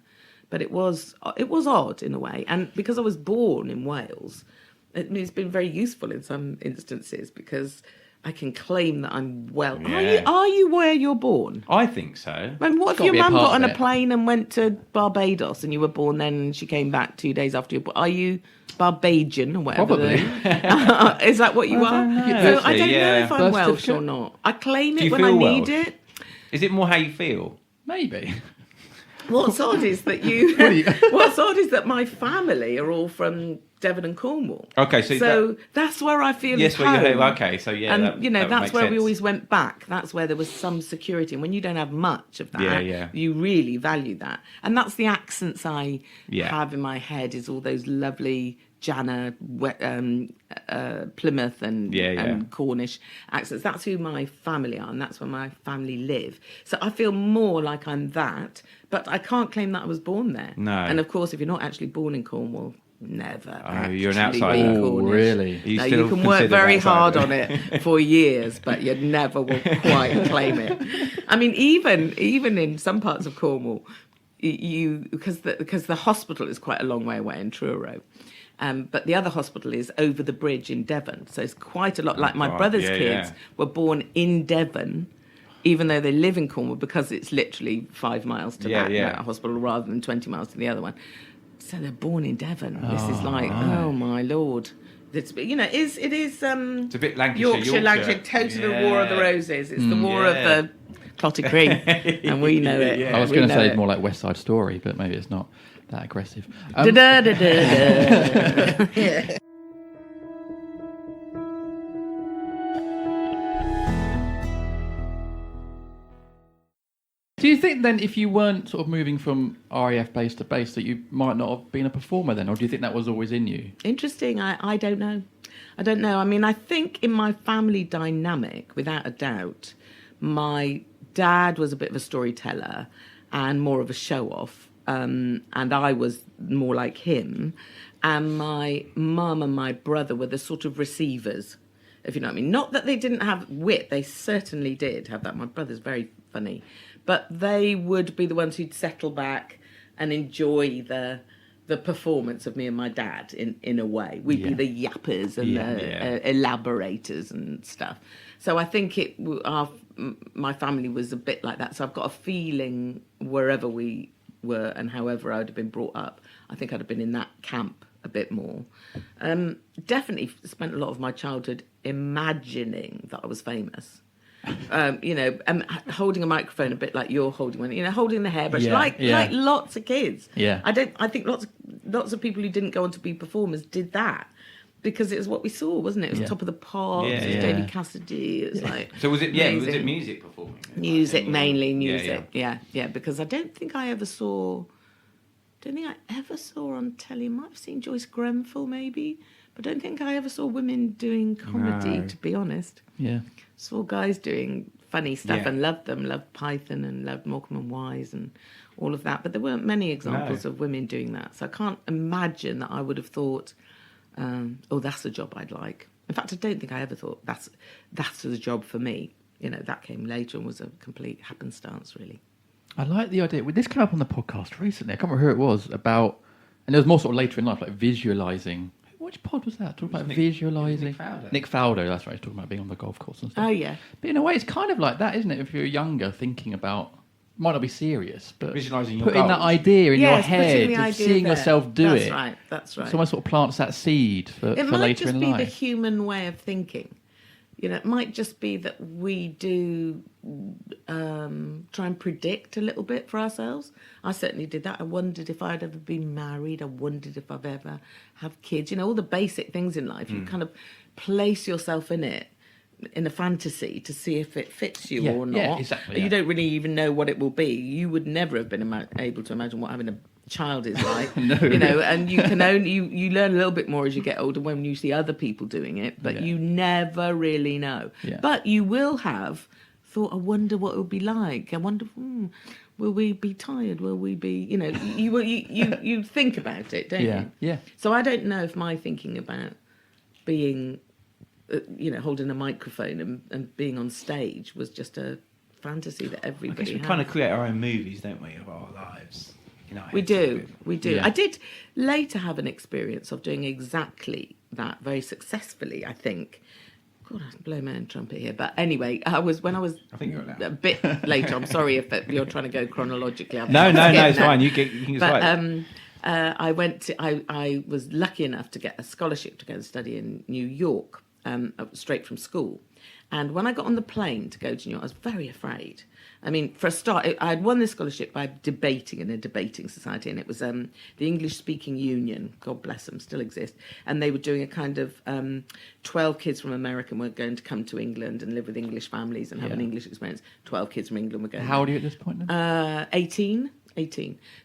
But it was odd in a way. And because I was born in Wales, it's been very useful in some instances because I can claim that I'm well. Yeah. Are you where you're born? I think so. And what if your mum got on a plane and went to Barbados and you were born then and she came back 2 days after you were born? Are you Barbadian or whatever? Probably. Is that what you are? So I don't know if I'm Birth Welsh certificate? or not. I claim Do it you when I feel need Welsh? it. Is it more how you feel? Maybe. What's odd is that what's odd is that my family are all from Devon and Cornwall. Okay, so that's where I feel yes, at where home. you're okay, so yeah, and that that's makes where we sense. always went back. That's where there was some security, and when you don't have much of that, Yeah. you really value that. And that's the accents I Yeah. have in my head. Is all those lovely Jana, Plymouth and Cornish accents. That's who my family are, and that's where my family live. So I feel more like I'm that, but I can't claim that I was born there. No. And of course, if you're not actually born in Cornwall, never. You're an actually outsider. be Oh, Cornish. really? No, you can work very hard on it for years, but you never will quite claim it. I mean, even in some parts of Cornwall, because the hospital is quite a long way away in Truro. But the other hospital is over the bridge in Devon. So it's quite a lot. Like my brother's kids were born in Devon, even though they live in Cornwall, because it's literally 5 miles to that hospital rather than 20 miles to the other one. So they're born in Devon. This is like, oh my Lord. It's, it is it's a bit Lancashire, Lancashire, totally the War of the Roses. It's the War of the clotted cream. And we know it. I was going to say more like West Side Story, but maybe it's not that aggressive. Yeah. Do you think then, if you weren't sort of moving from RAF base to base, that you might not have been a performer then, or do you think that was always in you? Interesting. I don't know. I don't know. I mean, I think in my family dynamic, without a doubt, my dad was a bit of a storyteller and more of a show-off, and I was more like him. And my mum and my brother were the sort of receivers, if you know what I mean. Not that they didn't have wit. They certainly did have that. My brother's very funny. But they would be the ones who'd settle back and enjoy the performance of me and my dad in a way. We'd be the yappers and the elaborators and stuff. So I think my family was a bit like that. So I've got a feeling wherever we were and however I would have been brought up, I think I'd have been in that camp a bit more. Definitely spent a lot of my childhood imagining that I was famous. Holding a microphone a bit like you're holding one, holding the hairbrush, like lots of kids. Yeah. I think lots of people who didn't go on to be performers did that because it was what we saw, wasn't it? It was Top of the Pops, it was David Cassidy. It was like So was it? amazing. Was it music performing? Music mainly, music. Yeah. Yeah. Because I don't think I ever saw on telly. I might have seen Joyce Grenfell maybe, but I don't think I ever saw women doing comedy. No. To be honest. Yeah. Saw guys doing funny stuff and loved them, loved Python and loved Morecambe and Wise and all of that. But there weren't many examples of women doing that. So I can't imagine that I would have thought, that's a job I'd like. In fact, I don't think I ever thought that's the job for me. That came later and was a complete happenstance, really. I like the idea. This came up on the podcast recently. I can't remember who it was, about, and there was more sort of later in life, like visualising. Which pod was that? Talking about visualising. Nick Faldo, that's right. He's talking about being on the golf course and stuff. Oh, yeah. But in a way, it's kind of like that, isn't it? If you're younger, thinking about, might not be serious, but Visualising your putting goals. that idea in your Yes, putting head, the and idea seeing there. yourself do That's it. That's right. Someone sort of plants that seed for It might later just in be life. the human way of thinking. You know, it might just be that we do try and predict a little bit for ourselves. I certainly did that. I wondered if I'd ever been married. I wondered if I've ever have kids. You know, all the basic things in life. You kind of place yourself in it, in a fantasy, to see if it fits you or not. Yeah, exactly. You don't really even know what it will be. You would never have been able to imagine what having a child is like. No. You know, and you can only you learn a little bit more as you get older when you see other people doing it, but you never really know. Yeah. But you will have thought, I wonder what it would be like. I wonder, will we be tired? Will we be, you know, you think about it, don't you? Yeah. So I don't know if my thinking about being, you know, holding a microphone and being on stage was just a fantasy that everybody I guess we has. kind of create our own movies, don't we, of our lives? You know, We do. Yeah. I did later have an experience of doing exactly that very successfully, I think. God, I blow my own trumpet here. But anyway, I think you're allowed. a bit later. I'm sorry if you're trying to go chronologically. No, it's fine. You can But right. I was lucky enough to get a scholarship to go and study in New York, straight from school. And when I got on the plane to go to New York, I was very afraid. I mean, for a start, I had won this scholarship by debating in a debating society, and it was the English Speaking Union, God bless them, still exist, and they were doing a kind of 12 kids from America were going to come to England and live with English families and have an English experience. 12 kids from England were going. How old are you at this point then? 18.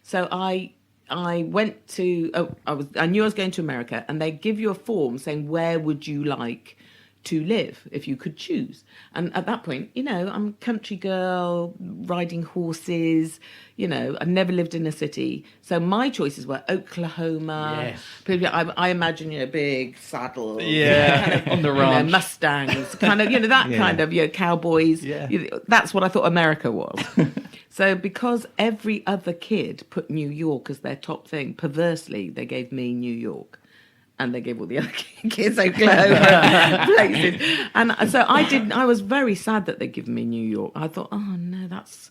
So I went to. I knew I was going to America, and they give you a form saying where would you like to live if you could choose. And at that point, you know, I'm a country girl, riding horses, you know, I've never lived in a city. So my choices were Oklahoma. Yes. I imagine, you know, big saddle. Yeah, on the ranch. You know, Mustangs, kind of, you know, that kind of, you know, cowboys. Yeah. That's what I thought America was. So because every other kid put New York as their top thing, perversely, they gave me New York. And they gave all the other kids Oklahoma places. And so I was very sad that they'd given me New York. I thought, oh no, that's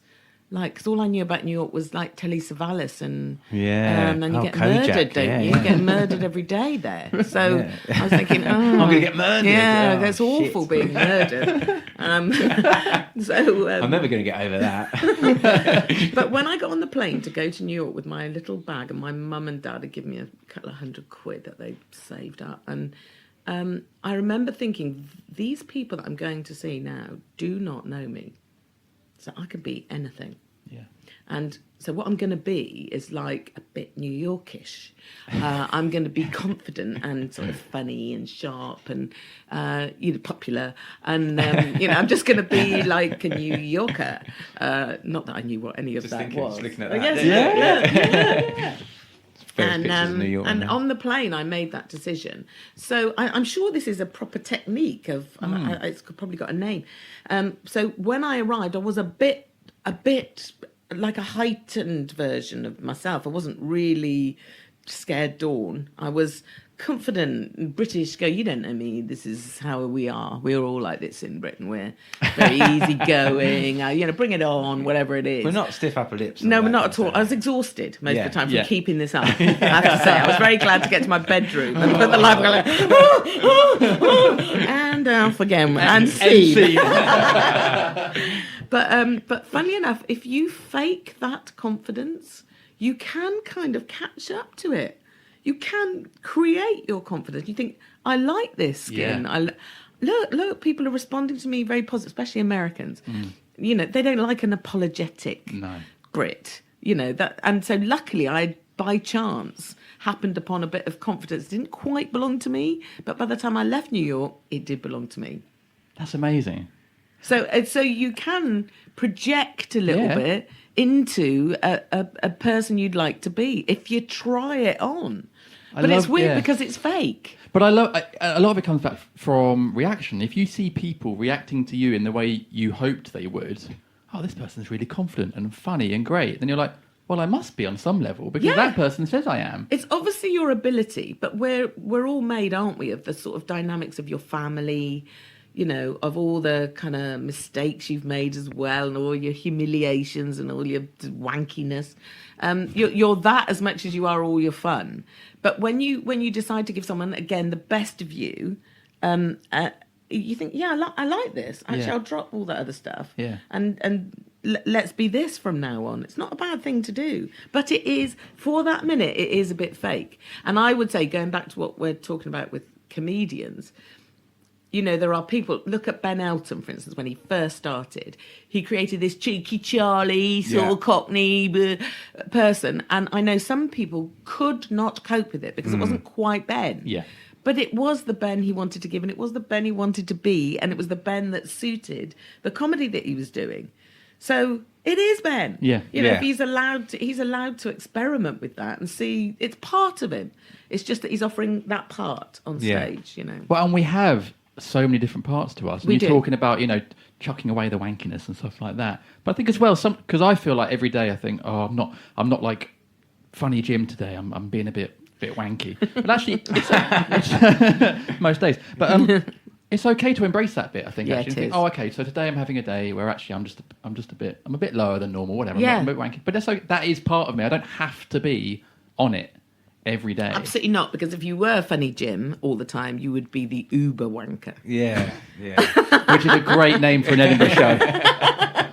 like, because all I knew about New York was like Telly Savalas and then you get Kojak, murdered, don't you? yeah. You get murdered every day there. So I was thinking, I'm going to get murdered. Yeah, Oh, that's awful shit. being murdered. I'm never going to get over that. But when I got on the plane to go to New York with my little bag, and my mum and dad had given me a couple of £100 that they saved up, and I remember thinking, these people that I'm going to see now do not know me, so I could be anything. Yeah. And so what I'm going to be is like a bit New Yorkish. I'm going to be confident and sort of funny and sharp and, you know, popular. And, you know, I'm just going to be like a New Yorker. Not that I knew what any of Just that thinking, was. just looking at I that. guess, yeah. Various pictures of New York. And on the plane, I made that decision. So I'm sure this is a proper technique of. It's probably got a name. So when I arrived, I was a bit like a heightened version of myself. I wasn't really scared dawn. I was confident, British, go, you don't know me, this is how we are. We're all like this in Britain. We're very easygoing, you know, bring it on, whatever it is. We're not stiff upper lips. No, we're not at all. I was exhausted most of the time from Yeah. keeping this up. I have to say, I was very glad to get to my bedroom and put the light on, like, and off again, and see. But funnily enough, if you fake that confidence, you can kind of catch up to it. You can create your confidence. You think, I like this skin. Yeah. Look, people are responding to me very positive, especially Americans. You know, they don't like an apologetic Brit. You know that, and so luckily, I by chance happened upon a bit of confidence. It didn't quite belong to me, but by the time I left New York, it did belong to me. That's amazing. So you can project a little bit into a person you'd like to be if you try it on. But it's weird because it's fake. But I love a lot of it comes back from reaction. If you see people reacting to you in the way you hoped they would, oh, this person's really confident and funny and great, then you're like, well, I must be on some level because that person says I am. It's obviously your ability, but we're all made, aren't we, of the sort of dynamics of your family, you know, of all the kind of mistakes you've made as well, and all your humiliations and all your wankiness. You're that as much as you are all your fun. But when you decide to give someone, again, the best of you, you think, I like this. Actually, Yeah. I'll drop all that other stuff. Yeah. And let's be this from now on. It's not a bad thing to do, but it is, for that minute, it is a bit fake. And I would say, going back to what we're talking about with comedians, you know, there are people, look at Ben Elton, for instance, when he first started. He created this cheeky Charlie, sort of cockney person. And I know some people could not cope with it because it wasn't quite Ben. Yeah. But it was the Ben he wanted to give, and it was the Ben he wanted to be, and it was the Ben that suited the comedy that he was doing. So it is Ben. Yeah. You know, Yeah. if he's allowed to experiment with that and see, it's part of him. It's just that he's offering that part on stage, you know. Well, and we have so many different parts to us. And We you're do. talking about, you know, chucking away the wankiness and stuff like that. But I think as well, because I feel like every day I think, I'm not like funny Jim today. I'm being a bit wanky. But actually, it's most days. But it's okay to embrace that bit. I think. Yeah, actually, it think, is. oh, okay. So today I'm having a day where actually I'm a bit lower than normal. Whatever. Yeah. I'm a bit wanky. But that is part of me. I don't have to be on it every day. Absolutely not, because if you were funny Jim all the time, you would be the uber wanker. Yeah. Which is a great name for an Edinburgh show.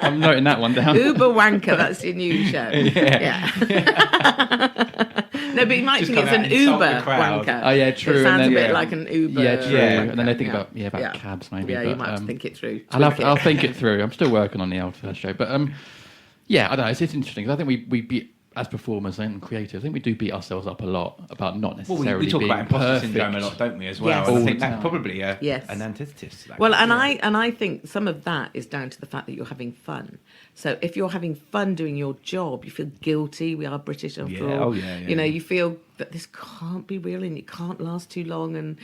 I'm noting that one down. Uber wanker, that's your new show. Yeah. No, but you might Just think it's come an out and insult the Uber crowd. wanker. Oh, yeah, true. It sounds And a then- bit like an Uber. Yeah, true. wanker. And then they think Yeah. about cabs maybe. Yeah, but, you might have to think it through. I'll think it through. I'm still working on the old first show, but yeah, I don't know. It's interesting 'cause I think we beat, as performers and creators, I think we do beat ourselves up a lot about not Well, necessarily we talk being about imposter perfect. syndrome a lot, don't we, as well? Yes. And All I think the that's time. probably Yes. an antithesis to that. Well, and I think some of that is down to the fact that you're having fun. So if you're having fun doing your job, you feel guilty. We are British after Yeah. all. Oh, yeah, You know, yeah. you feel that this can't be real and it can't last too long. And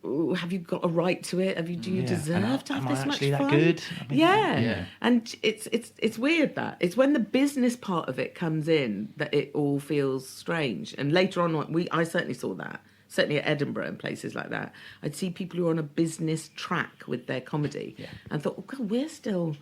ooh, have you got a right to it? Do you Yeah. deserve And to have am I this much actually that fun? good? I mean, yeah. Yeah. And it's weird that it's when the business part of it comes in that it all feels strange. And later on, I certainly saw that. Certainly at Edinburgh and places like that, I'd see people who are on a business track with their comedy, and thought, "Oh God, we're still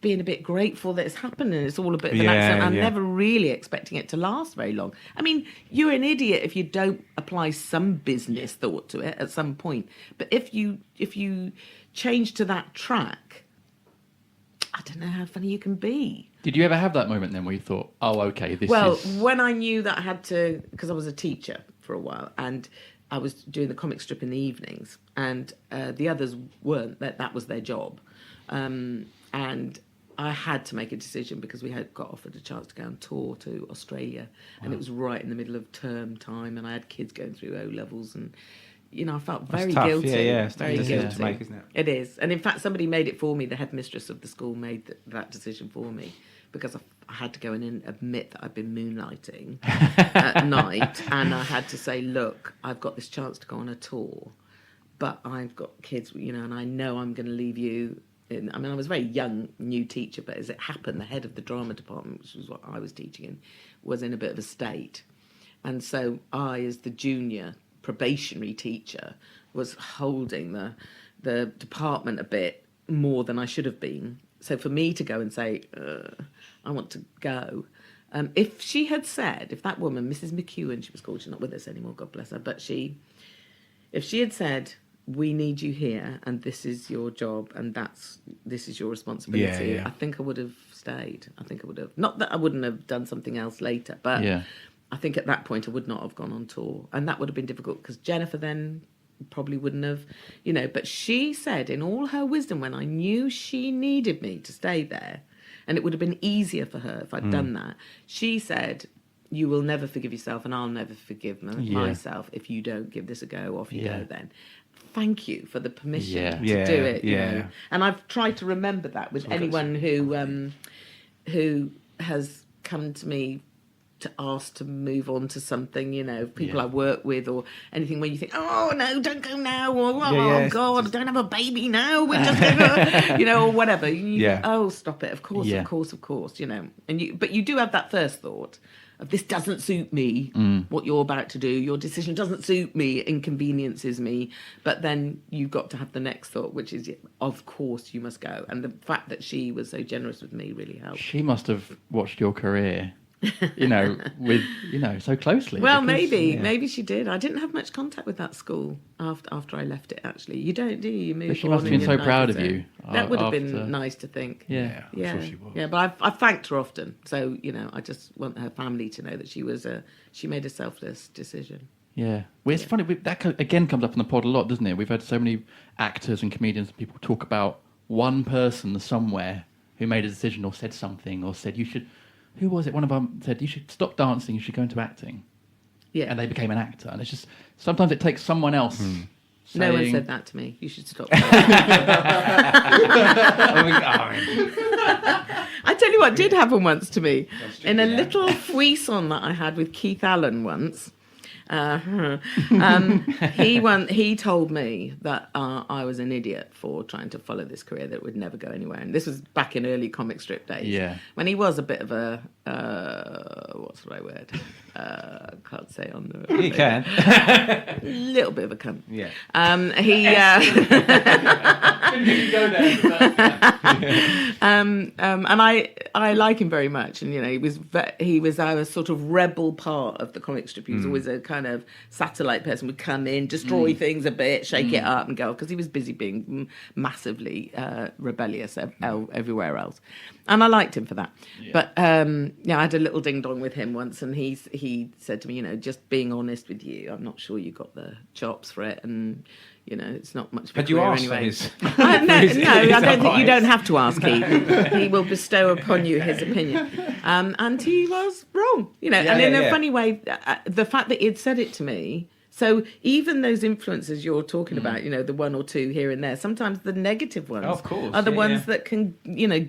being a bit grateful that it's happened and it's all a bit of an Yeah, accident. I'm yeah. never really expecting it to last very long. I mean, you're an idiot if you don't apply some business thought to it at some point. But if you change to that track, I don't know how funny you can be." Did you ever have that moment then where you thought, oh, okay, this Well, is... when I knew that I had to, because I was a teacher for a while, and I was doing the comic strip in the evenings, and the others weren't. That was their job, and I had to make a decision because we had got offered a chance to go on tour to Australia, and it was right in the middle of term time, and I had kids going through O levels, and you know, I felt very tough. guilty. Yeah. It's Very a decision guilty. to make, isn't it? It is, and in fact, somebody made it for me. The headmistress of the school made that decision for me because I had to go in and admit that I'd been moonlighting at night, and I had to say, "Look, I've got this chance to go on a tour, but I've got kids, you know, and I know I'm going to leave you." I mean, I was a very young, new teacher, but as it happened, the head of the drama department, which was what I was teaching in, was in a bit of a state, and so I, as the junior probationary teacher, was holding the department a bit more than I should have been. So for me to go and say, I want to go, if she had said, if that woman, Mrs. McEwen, she was called, she's not with us anymore, God bless her, but if she had said, "We need you here, and this is your job, and this is your responsibility," Yeah. I think I would have stayed. I think I would have. Not that I wouldn't have done something else later, but Yeah. I think at that point I would not have gone on tour, and that would have been difficult because Jennifer then probably wouldn't have, you know. But she said, in all her wisdom, when I knew she needed me to stay there, and it would have been easier for her if I'd done that, she said, "You will never forgive yourself, and I'll never forgive myself if you don't give this a go. Off you go then." Thank you for the permission to Yeah, do it. You yeah. know? And I've tried to remember that with anyone who has come to me to ask to move on to something, you know, people I work with or anything where you think, "Oh no, don't go now," or "Oh yeah, God, don't have a baby now, we're just gonna," you know, or whatever. You think, "Oh, stop it, of course, of course," you know. But you do have that first thought of, "This doesn't suit me, what you're about to do, your decision doesn't suit me, it inconveniences me." But then you've got to have the next thought, which is, of course you must go. And the fact that she was so generous with me really helped. She must have watched your career with so closely. Well, because, maybe she did. I didn't have much contact with that school after I left it. Actually, you don't, do you? You move But she on must have and been so you're proud of nice, you. That would have after- been nice to think. Yeah. I'm sure she was. Yeah, but I thanked her often. So I just want her family to know that she made a selfless decision. Yeah. Well, it's funny. That again comes up in the pod a lot, doesn't it? We've had so many actors and comedians and people talk about one person somewhere who made a decision or said something or said you should. Who was it? One of them said you should stop dancing. You should go into acting. Yeah. And they became an actor. And it's just sometimes it takes someone else. Saying, No one said that to me. You should stop. I tell you what did happen once to me. In a little fouisson that I had with Keith Allen once, he told me that I was an idiot for trying to follow this career that would never go anywhere. And this was back in early comic strip days. Yeah. When he was a bit of a, what's the right word? Can't say on the... You can. A little bit of a cunt. Yeah. He and I like him very much, and he was our sort of rebel part of the comic strip. He was always a kind of satellite person, would come in, destroy things a bit, shake it up, and go, because he was busy being massively rebellious everywhere else, and I liked him for that. But I had a little ding dong with him once, and he said to me, just being honest with you, I'm not sure you got the chops for it, and it's not much. Had you asked anyway. for his? No, I don't think you don't have to ask. He will bestow upon you his opinion, and he was wrong. And in a funny way, the fact that he'd said it to me. So even those influences you're talking about, the one or two here and there, sometimes the negative ones Of course, are the ones that can,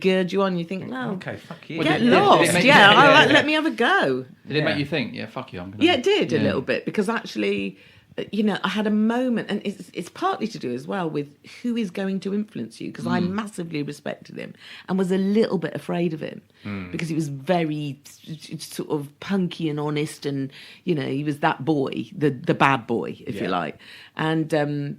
gird you on. You think, well, Okay, fuck you. get Did it lost. make you- Let me have a go. Did it make you think, fuck you, I'm going to... Yeah, it did a little bit, because actually, I had a moment, and it's partly to do as well with who is going to influence you, because I massively respected him and was a little bit afraid of him because he was very sort of punky and honest, and he was that boy, the bad boy, if you like, and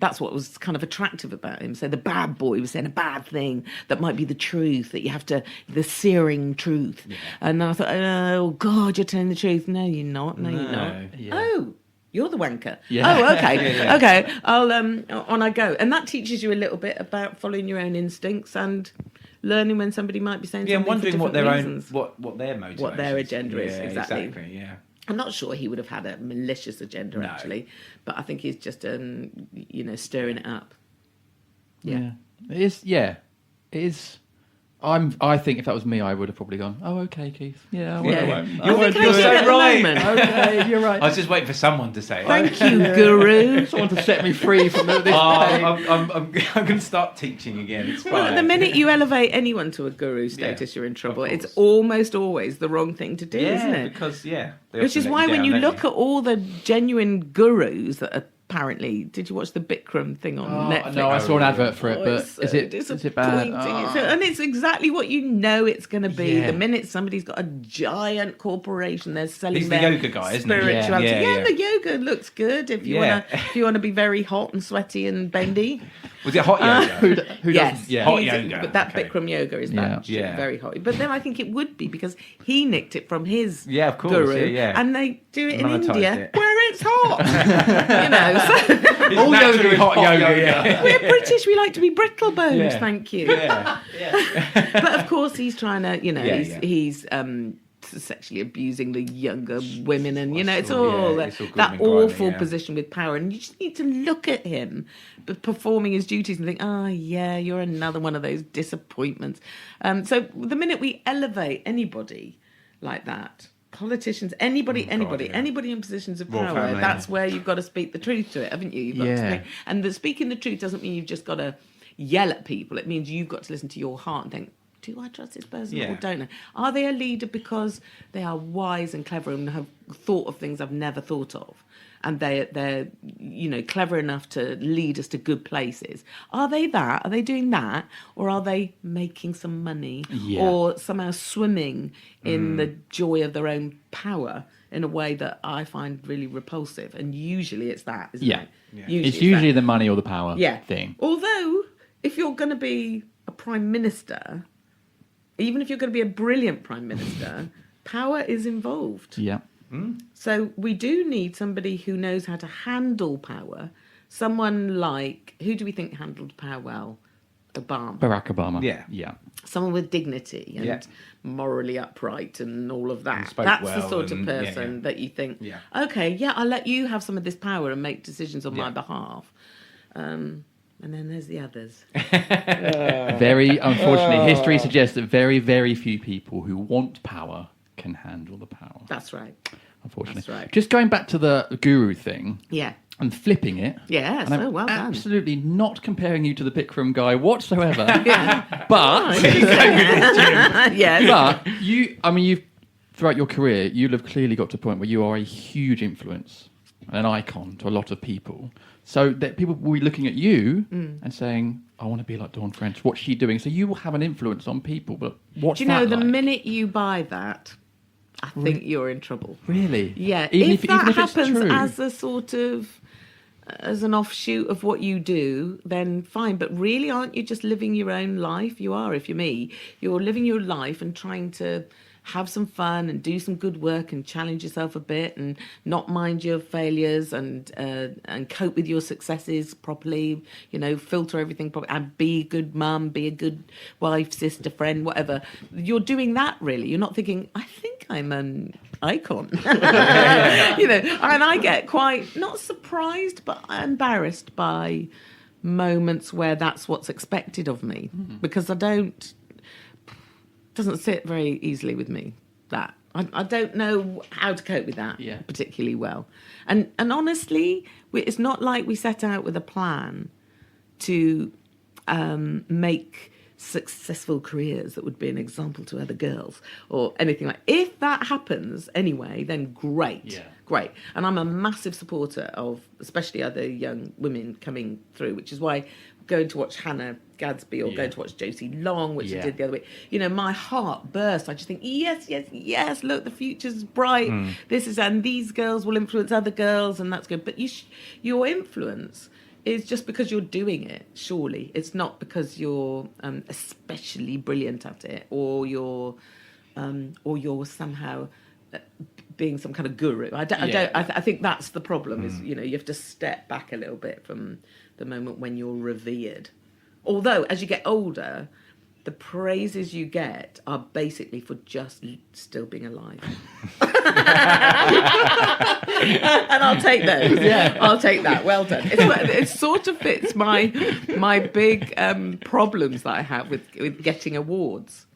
that's what was kind of attractive about him. So the bad boy was saying a bad thing that might be the truth, that you have to, the searing truth, and I thought, oh God, you're telling the truth. No, you're not. No, you're not. Yeah. Oh, you're the wanker. Yeah. Oh, okay. Okay. I'll on I go. And that teaches you a little bit about following your own instincts and learning when somebody might be saying Yeah, and something wondering for what different their reasons. what their motivation, What their agenda is, Yeah, exactly. Yeah. I'm not sure he would have had a malicious agenda, No. actually, but I think he's just stirring it up. Yeah. It is, yeah. It is... I think if that was me, I would have probably gone, oh, okay, Keith. Yeah, I won't. You're so right. Okay, you're right. I was just waiting for someone to say it. Thank you, Guru. Someone to set me free from this pain. I'm going to start teaching again. It's fine. Well, the minute you elevate anyone to a guru status, you're in trouble. of It's course. almost always the wrong thing to do, isn't it? Because they Which often is let why when down, you don't look at all the genuine gurus that apparently, did you watch the Bikram thing on Netflix? No, I saw an advert for it, Oh, but it's so is it bad? disappointing. And it's exactly what you know it's going to be. Yeah. The minute somebody's got a giant corporation, they're selling He's the their yoga guy, isn't he? spirituality. Yeah, The yoga looks good if you Yeah. want to be very hot and sweaty and bendy. Was it hot yoga? Who Yes, doesn't? Yeah. Hot he's- yoga, But that okay. Bikram yoga is Yeah. that shit, Yeah. very hot. But then I think it would be because he nicked it from his Yeah, of course, guru, yeah. and they do it in Monetised India it. where it's hot. So All yoga is hot yoga. Yeah. we're British. We like to be brittle bones. Yeah. Thank you. Yeah. But of course, he's trying to. Yeah, he's sexually abusing the younger women, and it's all- all yeah, it's all that good and grimy, awful yeah. position with power, and you just need to look at him performing his duties and think, oh yeah, you're another one of those disappointments. So the minute we elevate anybody like that, politicians, anybody in positions of Royal power, family. that's where you've got to speak the truth to it, haven't you? You've got to Yeah. speak, and speaking the truth doesn't mean you've just got to yell at people. It means you've got to listen to your heart and think, do I trust this person or Yeah. don't I? Are they a leader because they are wise and clever and have thought of things I've never thought of? And they're clever enough to lead us to good places. Are they that? Are they doing that? Or are they making some money? Yeah. Or somehow swimming in the joy of their own power in a way that I find really repulsive? And usually it's that, isn't Yeah. it? Yeah. It's usually the money or the power Yeah. thing. Although, if you're going to be a prime minister, even if you're going to be a brilliant prime minister, power is involved. Yeah. So we do need somebody who knows how to handle power. Someone like, who do we think handled power well? Obama. Barack Obama. Yeah. Someone with dignity and Yeah. morally upright and all of that. spoke That's well the sort of and- person that you think, Yeah. okay, yeah, I'll let you have some of this power and make decisions on my Yeah. behalf. And then there's the others. Very unfortunately, history suggests that very, very few people who want power can handle the power. That's right. Unfortunately. That's right. Just going back to the guru thing Yeah. and flipping it. Yes, and I'm oh, well done. absolutely not comparing you to the Bikram guy whatsoever. Yeah. But Yes. but you've throughout your career, you'll have clearly got to a point where you are a huge influence, an icon to a lot of people. So that people will be looking at you and saying, "I want to be like Dawn French. What's she doing?" So you will have an influence on people. But what's Do you know, that the like? minute you buy that, I think you're in trouble. Really? Yeah, Even if that even if it's happens true. as a sort of as an offshoot of what you do, then fine. But really, aren't you just living your own life? You are, if you're me. You're living your life and trying to have some fun and do some good work and challenge yourself a bit and not mind your failures and cope with your successes properly. You know, filter everything properly and be a good mum, be a good wife, sister, friend, whatever. You're doing that really. You're not thinking, I think I'm an icon. You know, and I get quite not surprised but embarrassed by moments where that's what's expected of me because doesn't sit very easily with me, that. I don't know how to cope with that particularly well. And honestly, it's not like we set out with a plan to make successful careers that would be an example to other girls or anything like. If that happens anyway, then great. Great. And I'm a massive supporter of especially other young women coming through, which is why going to watch Hannah Gadsby or going to watch Josie Long, which I did the other week, you know, my heart burst. I just think, yes, look, the future's bright. This is, and these girls will influence other girls, and that's good. But your influence is just because you're doing it, surely. It's not because you're especially brilliant at it or you're somehow being some kind of guru. I think that's the problem is, you know, you have to step back a little bit from the moment when you're revered. Although, as you get older, the praises you get are basically for just still being alive. And I'll take those. I'll take that. Well done. It sort of fits my big problems that I have with getting awards.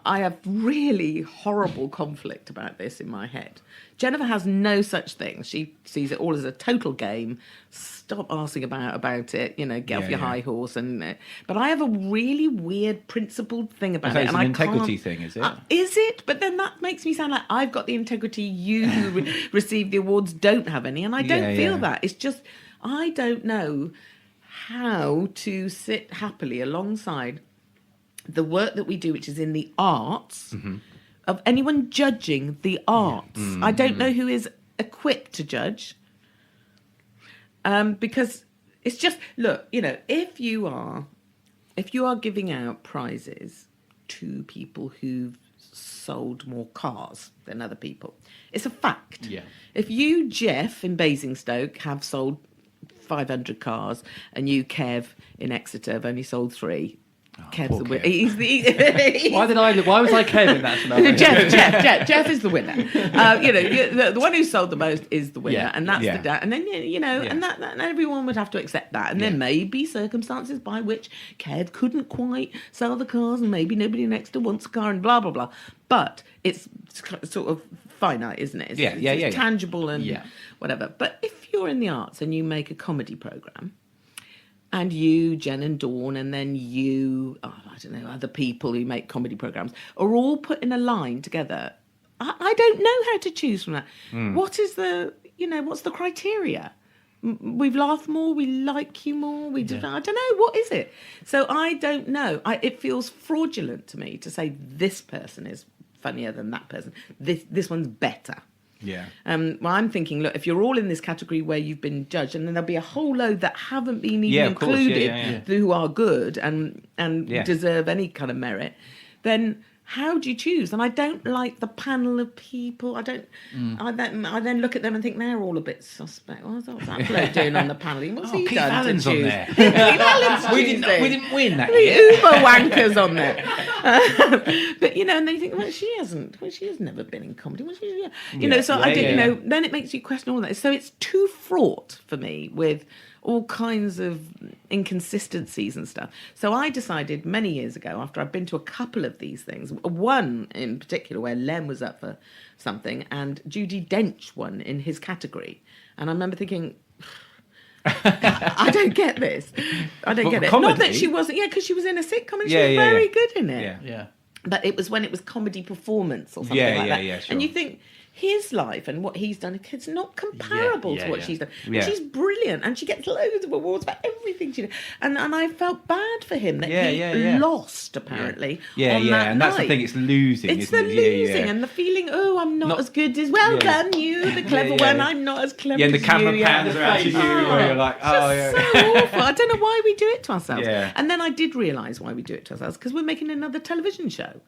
I have really horrible conflict about this in my head. Jennifer has no such thing. She sees it all as a total game. Stop asking about it. You know, get off your high horse. But I have a really weird principled thing about it. It's an integrity thing, is it? Is it? But then that makes me sound like I've got the integrity. You who receive the awards don't have any, and I don't feel that. It's just I don't know how to sit happily alongside the work that we do, which is in the arts, of anyone judging the arts. I don't know who is equipped to judge. Because it's just, look, you know, if you are giving out prizes to people who've sold more cars than other people, it's a fact. Yeah. If you, Jeff, in Basingstoke, have sold 500 cars and you, Kev, in Exeter, have only sold 3, Kev's the winner. Why was I Kev in that scenario? Jeff is the winner. You know, the one who sold the most is the winner, and that's and then you know, and that everyone would have to accept that. And there may be circumstances by which Kev couldn't quite sell the cars, and maybe nobody next door wants a car, and blah blah blah. But it's sort of finite, isn't it? It's tangible and whatever. But if you're in the arts and you make a comedy program. And you, Jen and Dawn, and then you, I don't know, other people who make comedy programs are all put in a line together. I don't know how to choose from that. What is what's the criteria? We've laughed more, we like you more, I don't know, what is it? So I don't know. It feels fraudulent to me to say this person is funnier than that person. This one's better. Yeah. Well, I'm thinking, look, if you're all in this category where you've been judged, and then there'll be a whole load that haven't been even included, who are good and deserve any kind of merit, then how do you choose? And I don't like the panel of people. I don't. I then look at them and think they're all a bit suspect. What's that bloke doing on the panel? What's he Keith done Allen's to on choose? there. Keith Allen's we choosing. didn't win that The year. Uber wankers on there. But and then you think, well, she hasn't. Well, she has never been in comedy. Well, so I did. Then it makes you question all that. So it's too fraught for me with all kinds of inconsistencies and stuff. So I decided many years ago, after I'd been to a couple of these things, one in particular where Len was up for something and Judi Dench won in his category. And I remember thinking, I don't get this. I don't get it. Comedy? Not that she wasn't, because she was in a sitcom and she Yeah, was very good in it. Yeah. But it was when it was comedy performance or something like that. Sure. And you think his life and what he's done, it's not comparable to what she's done. And Yeah. she's brilliant and she gets loads of awards for everything she does. And I felt bad for him that he lost, apparently. And that that's the night. thing, it's losing. It's isn't the it? losing and the feeling, I'm not as good as, done you, the clever one, I'm not as clever and the as camera you. pans around to you where you're like, So awful. I don't know why we do it to ourselves. Yeah. And then I did realise why we do it to ourselves, because we're making another television show.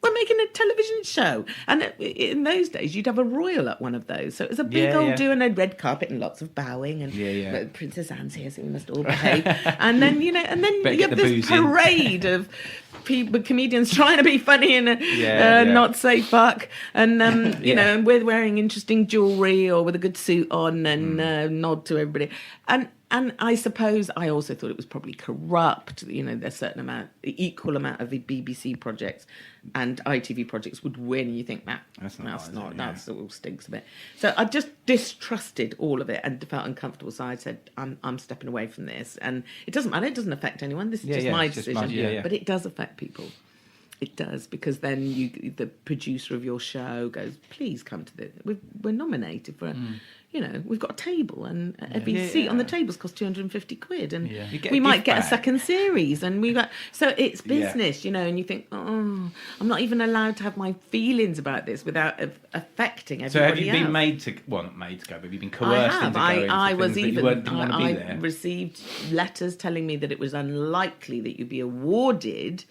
We're making a television show. And in those days, you'd have a royal at one of those. So it was a big old do and a red carpet and lots of bowing. And Princess Anne's here, so we must all behave. And then, you have this parade of people, comedians trying to be funny and not say fuck. And, and we're wearing interesting jewellery or with a good suit on and nod to everybody. And I suppose I also thought it was probably corrupt. There's a certain equal amount of the BBC projects and ITV projects would win. And you think that's all stinks a bit. So I just distrusted all of it and felt uncomfortable. So I said, I'm stepping away from this. And it doesn't matter. It doesn't affect anyone. This is just my decision. But it does affect people. It does, because then the producer of your show goes, please come to this. We're nominated for we've got a table and every seat on the tables costs 250 quid and we might get a second series and so it's business, and you think, I'm not even allowed to have my feelings about this without affecting everybody else. So have you been made to, not made to go, but have you been coerced into going I to was things even, but you didn't want to be there? I received letters telling me that it was unlikely that you'd be awarded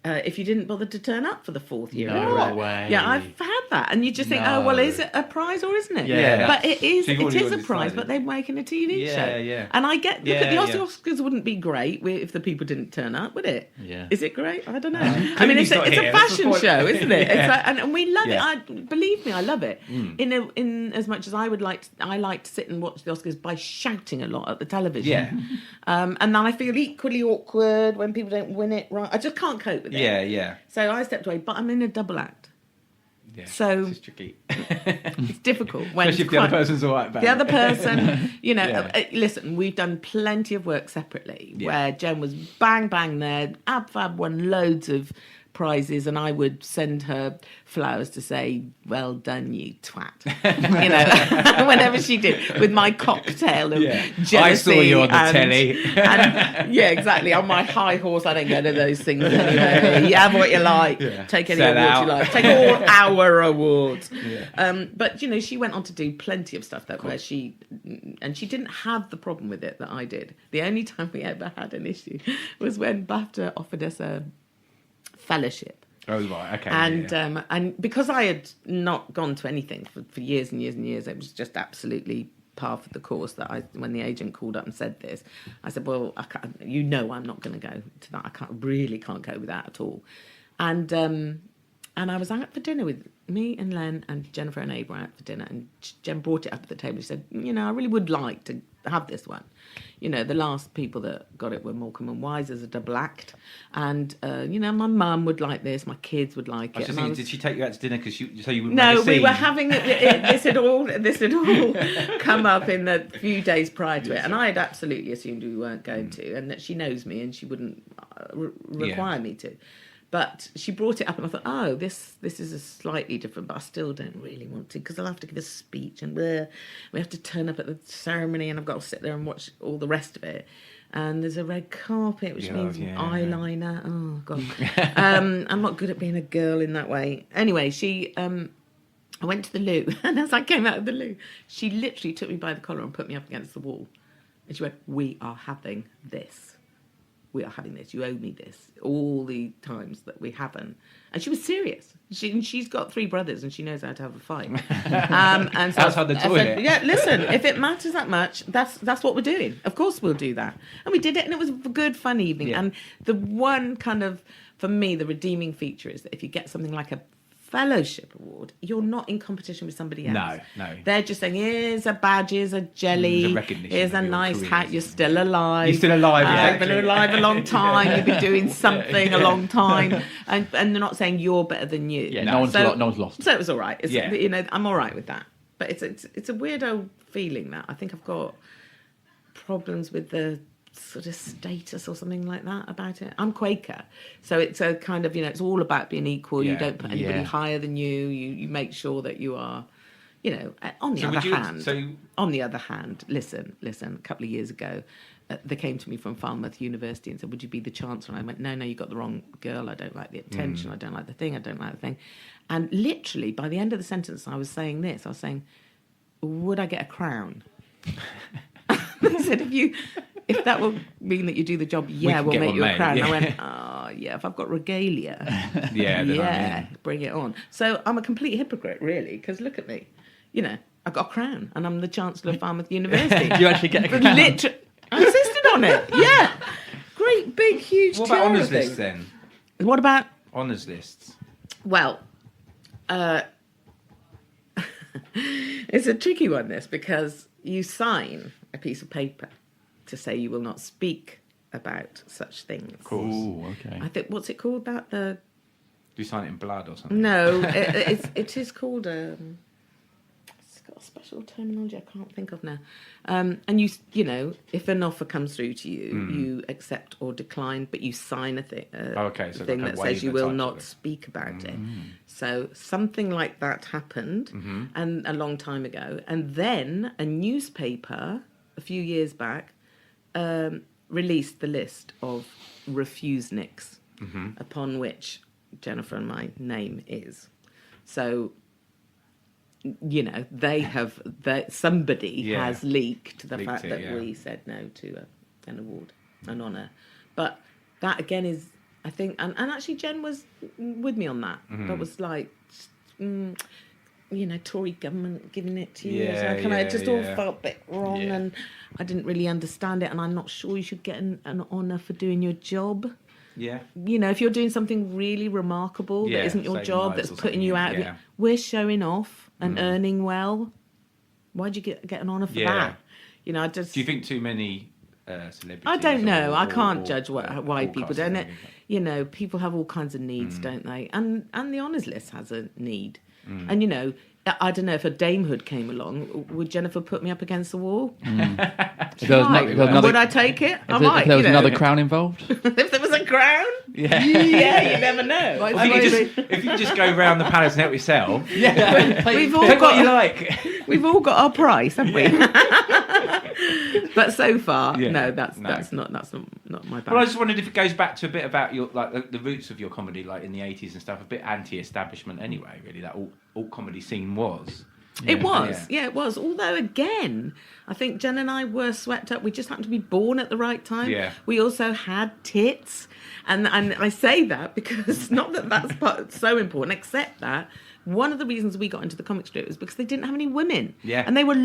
if you didn't bother to turn up for the fourth year in a row. Way. Yeah, I've had that. And you just think, is it a prize or isn't it? Yeah. But it is a prize, decided. but they're making a TV show. Yeah. And I get, the Oscars wouldn't be great if the people didn't turn up, would it? Yeah. Is it great? I don't know. I mean, it's a fashion show, isn't it? Yeah. And we love it. Believe me, I love it. In as much as I like to sit and watch the Oscars by shouting a lot at the television. Yeah. And then I feel equally awkward when people don't win it right. I just can't cope with it. Yeah. So I stepped away, but I'm in a double act. Yeah. So it's tricky. It's difficult. When Especially if the other person's all right about the it. other person, listen, we've done plenty of work separately where Jen was bang, bang there. Ab Fab won loads of prizes and I would send her flowers to say, well done, you twat. Whenever she did, with my cocktail of jealousy. I saw you on the telly. And, exactly. On my high horse, I don't go to those things anyway. You have what you like. Yeah. Take any awards you like. Take all our awards. Yeah. But, she went on to do plenty of stuff where she didn't have the problem with it that I did. The only time we ever had an issue was when BAFTA offered us a fellowship. Oh, right, okay. And because I had not gone to anything for years and years and years, it was just absolutely par for the course that when the agent called up and said this, I said, well, I can't, I'm not going to go to that. I can't go with that at all. And I was out for dinner with me and Len and Jennifer and Abe were out for dinner, and Jen brought it up at the table. She said, I really would like to have this one. The last people that got it were Morecambe and Wise as a double act. And, my mum would like this, my kids would like it. Did she take you out to dinner so you wouldn't No, make a scene? we were having this had all come up in the few days prior to it. And I had absolutely assumed we weren't going to, and that she knows me and she wouldn't require me to. But she brought it up and I thought, this is a slightly different, but I still don't really want to because I'll have to give a speech and we have to turn up at the ceremony and I've got to sit there and watch all the rest of it. And there's a red carpet, which means eyeliner. Oh, God. I'm not good at being a girl in that way. Anyway, I went to the loo, and as I came out of the loo, she literally took me by the collar and put me up against the wall. And she went, we are having this. we are having this. You owe me this. All the times that we haven't. And she was serious. She's got 3 brothers and she knows how to have a fight. And so outside the toilet. said, yeah, listen, if it matters that much, that's what we're doing. Of course we'll do that. And we did it, and it was a good, fun evening. Yeah. And the one kind of, for me, the redeeming feature is that if you get something like a fellowship award, you're not in competition with somebody else. No. They're just saying, here's a badge, here's a jelly, There's a recognition here's a of your nice careers. hat, you're still alive. You're still alive, You've exactly. been alive a long time, you've been doing something a long time. And they're not saying you're better than you. Yeah, no one's lost. So it was all right. It's, Yeah. You know, I'm all right with that. But it's a weirdo feeling that I think I've got problems with the sort of status or something like that about it. I'm Quaker, so it's a kind of, you know, it's all about being equal. You Yeah. don't put anybody Yeah. higher than you. You make sure that you are, you know. On the other hand, listen. A couple of years ago, they came to me from Falmouth University and said, "Would you be the chancellor?" And I went, "No, you got the wrong girl. I don't like the attention. I don't like the thing. I don't like the thing." And literally, by the end of the sentence, I was saying this. I was saying, "Would I get a crown?" They said, if that will mean that you do the job, yeah, can we'll get make one you a made, crown. yeah. I went, oh, yeah, if I've got regalia, Yeah, then I'm yeah, in. bring it on. So I'm a complete hypocrite, really, because look at me. You know, I've got a crown, and I'm the Chancellor of Falmouth University. You actually get a crown? I insisted on it, yeah. Great, big, huge What about tiara honours thing. lists then? What about, Honours lists. well, it's a tricky one, this, because you sign a piece of paper to say you will not speak about such things. Of course. Ooh, okay. I think, what's it called? That the Do you sign it in blood or something? no, it is called it's got a special terminology I can't think of now. And you know, if an offer comes through to you, you accept or decline, but you sign a thing, Okay, so thing like a that says you waiver will type not sort of- speak about it. So something like that happened, and a long time ago, and then a newspaper a few years back released the list of refuseniks, upon which Jennifer and my name is. So, you know, somebody has leaked the Leaked fact it, that yeah. we said no to an award, an honour. But that again is, I think, and actually Jen was with me on that. That was like, you know, Tory government giving it to you. Yeah, It just all yeah. felt a bit wrong, Yeah. and I didn't really understand it. And I'm not sure you should get an honour for doing your job. Yeah. You know, if you're doing something really remarkable Yeah, that isn't your saving job, lives that's or putting something, you out of yeah. it, we're showing off and earning well. Why'd you get an honour for Yeah. that? You know, I just. Do you think too many celebrities? I don't know. I can't or judge why people broadcasters don't. and things like You know, people have all kinds of needs, don't they? And the honours list has a need. Mm. And you know, I don't know if a damehood came along, would Jennifer put me up against the wall? If there was Right. if there was another, Would I take it? I if might. there was you know. another crown involved, If there was a crown, Yeah. yeah, you never know. If you just go around the palace and help yourself, We've all take what you got like. we've all got our price, haven't we? But so far, Yeah. no, that's No. not my bag. Well, I just wondered if it goes back to a bit about your like the roots of your comedy, like in the 80s and stuff, a bit anti-establishment anyway. Really, that all comedy scene was. It was, yeah, it was. Although, again, I think Jen and I were swept up. We just happened to be born at the right time. Yeah. We also had tits. And I say that because, not that that's so important, except that one of the reasons we got into the comic strip was because they didn't have any women. Yeah. And they were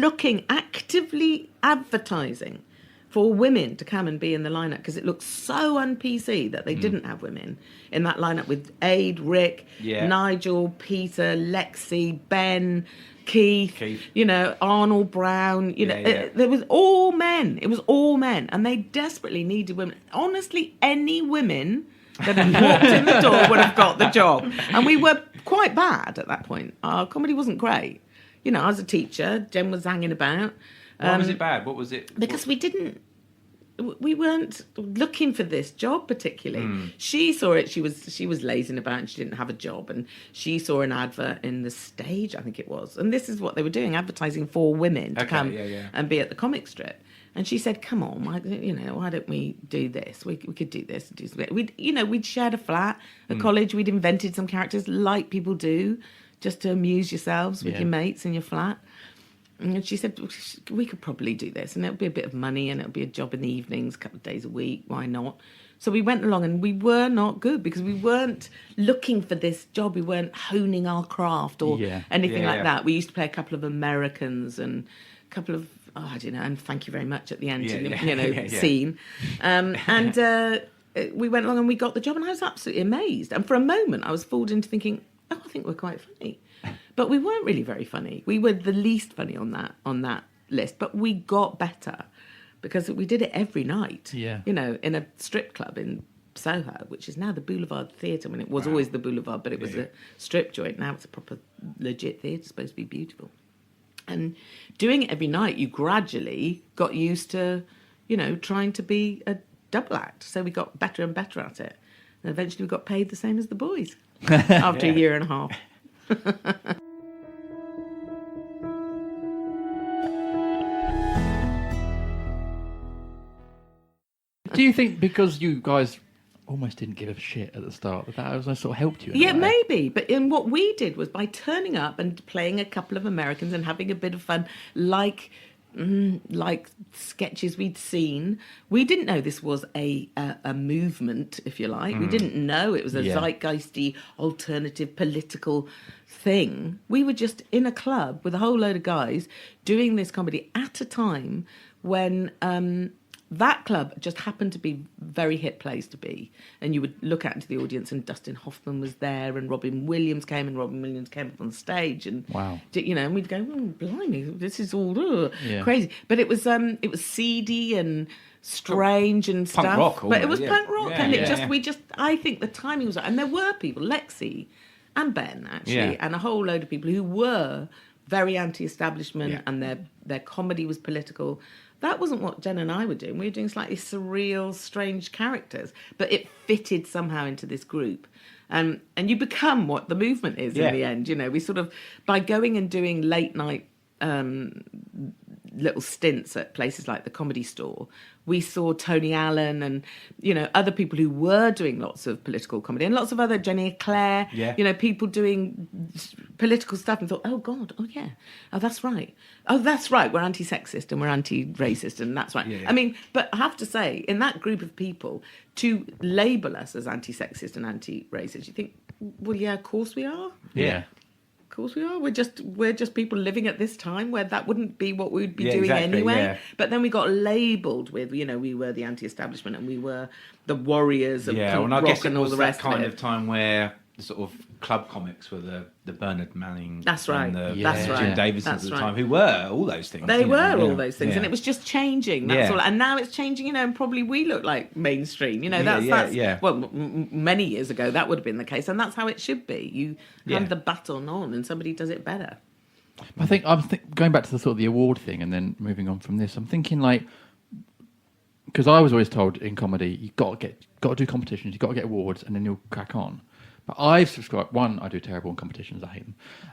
actively advertising for women to come and be in the lineup because it looked so un-PC that they didn't have women in that lineup with Aid, Rick, Yeah. Nigel, Peter, Lexi, Ben, Keith, you know, Arnold Brown, you know, there was all men. It was all men. And they desperately needed women. Honestly, any women that had walked in the door would have got the job. And we were quite bad at that point. Our comedy wasn't great. You know, I was a teacher. Jen was hanging about. Why was it bad? What was it? Because we weren't looking for this job particularly. She saw it. She was lazing about and she didn't have a job. And she saw an advert in the Stage, I think it was. And this is what they were doing, advertising for women to come and be at the comic strip. And she said, "Come on, why don't we do this? We could do this and do something." We'd shared a flat at college. We'd invented some characters like people do, just to amuse yourselves with your mates in your flat. And she said, we could probably do this, and it'll be a bit of money, and it'll be a job in the evenings, a couple of days a week. Why not? So we went along, and we were not good because we weren't looking for this job. We weren't honing our craft or anything like that. We used to play a couple of Americans and a couple of, I don't know, and thank you very much at the end, scene. And we went along and we got the job, and I was absolutely amazed. And for a moment, I was fooled into thinking, I think we're quite funny. But we weren't really very funny. We were the least funny on that list. But we got better because we did it every night. Yeah. You know, in a strip club in Soho, which is now the Boulevard Theatre. I mean, it was always the Boulevard, but it was a strip joint. Now it's a proper legit theatre. It's supposed to be beautiful. And doing it every night, you gradually got used to, you know, trying to be a double act. So we got better and better at it. And eventually we got paid the same as the boys after a year and a half. Do you think because you guys almost didn't give a shit at the start that was sort of helped you? Yeah, maybe. But what we did was by turning up and playing a couple of Americans and having a bit of fun, like sketches we'd seen. We didn't know this was a movement, if you like. We didn't know it was a zeitgeisty, alternative, political thing. We were just in a club with a whole load of guys doing this comedy at a time when that club just happened to be a very hip place to be. And you would look out into the audience and Dustin Hoffman was there and Robin Williams came up on stage. And, you know, and we'd go, blimey, this is all crazy. But it was seedy and strange and punk stuff. rock, but it was yeah. punk rock. Yeah, And yeah. I think the timing was right. And there were people, Lexi and Ben, actually, and a whole load of people who were very anti-establishment and their comedy was political. That wasn't what Jen and I were doing. We were doing slightly surreal, strange characters, but it fitted somehow into this group. And you become what the movement is in the end. You know, we sort of, by going and doing late night little stints at places like the Comedy Store, we saw Tony Allen and, you know, other people who were doing lots of political comedy and lots of other, Jenny Eclair, you know, people doing political stuff and thought, oh, God, that's right. Oh, that's right, we're anti-sexist and we're anti-racist and that's right. I mean, but I have to say, in that group of people, to label us as anti-sexist and anti-racist, you think, well, yeah, of course we are. Yeah. Of course we are. We're just people living at this time where that wouldn't be what we'd be doing anyway. Yeah. But then we got labelled with, you know, we were the anti-establishment and we were the warriors of rock and all the rest of it. Kind of time where the sort of club comics were the Bernard Manning, that's right, and the that's right, Jim Davidsons at the time, who were all those things. They were all those things, and it was just changing. That's all. And now it's changing, you know, and probably we look like mainstream. You know, that's well, many years ago that would have been the case, and that's how it should be. You hand the baton on, and somebody does it better. I think going back to the sort of the award thing, and then moving on from this, I'm thinking like, because I was always told in comedy, you got to do competitions, you got to get awards, and then you'll crack on. But I've subscribed. One, I do terrible in competitions. I hate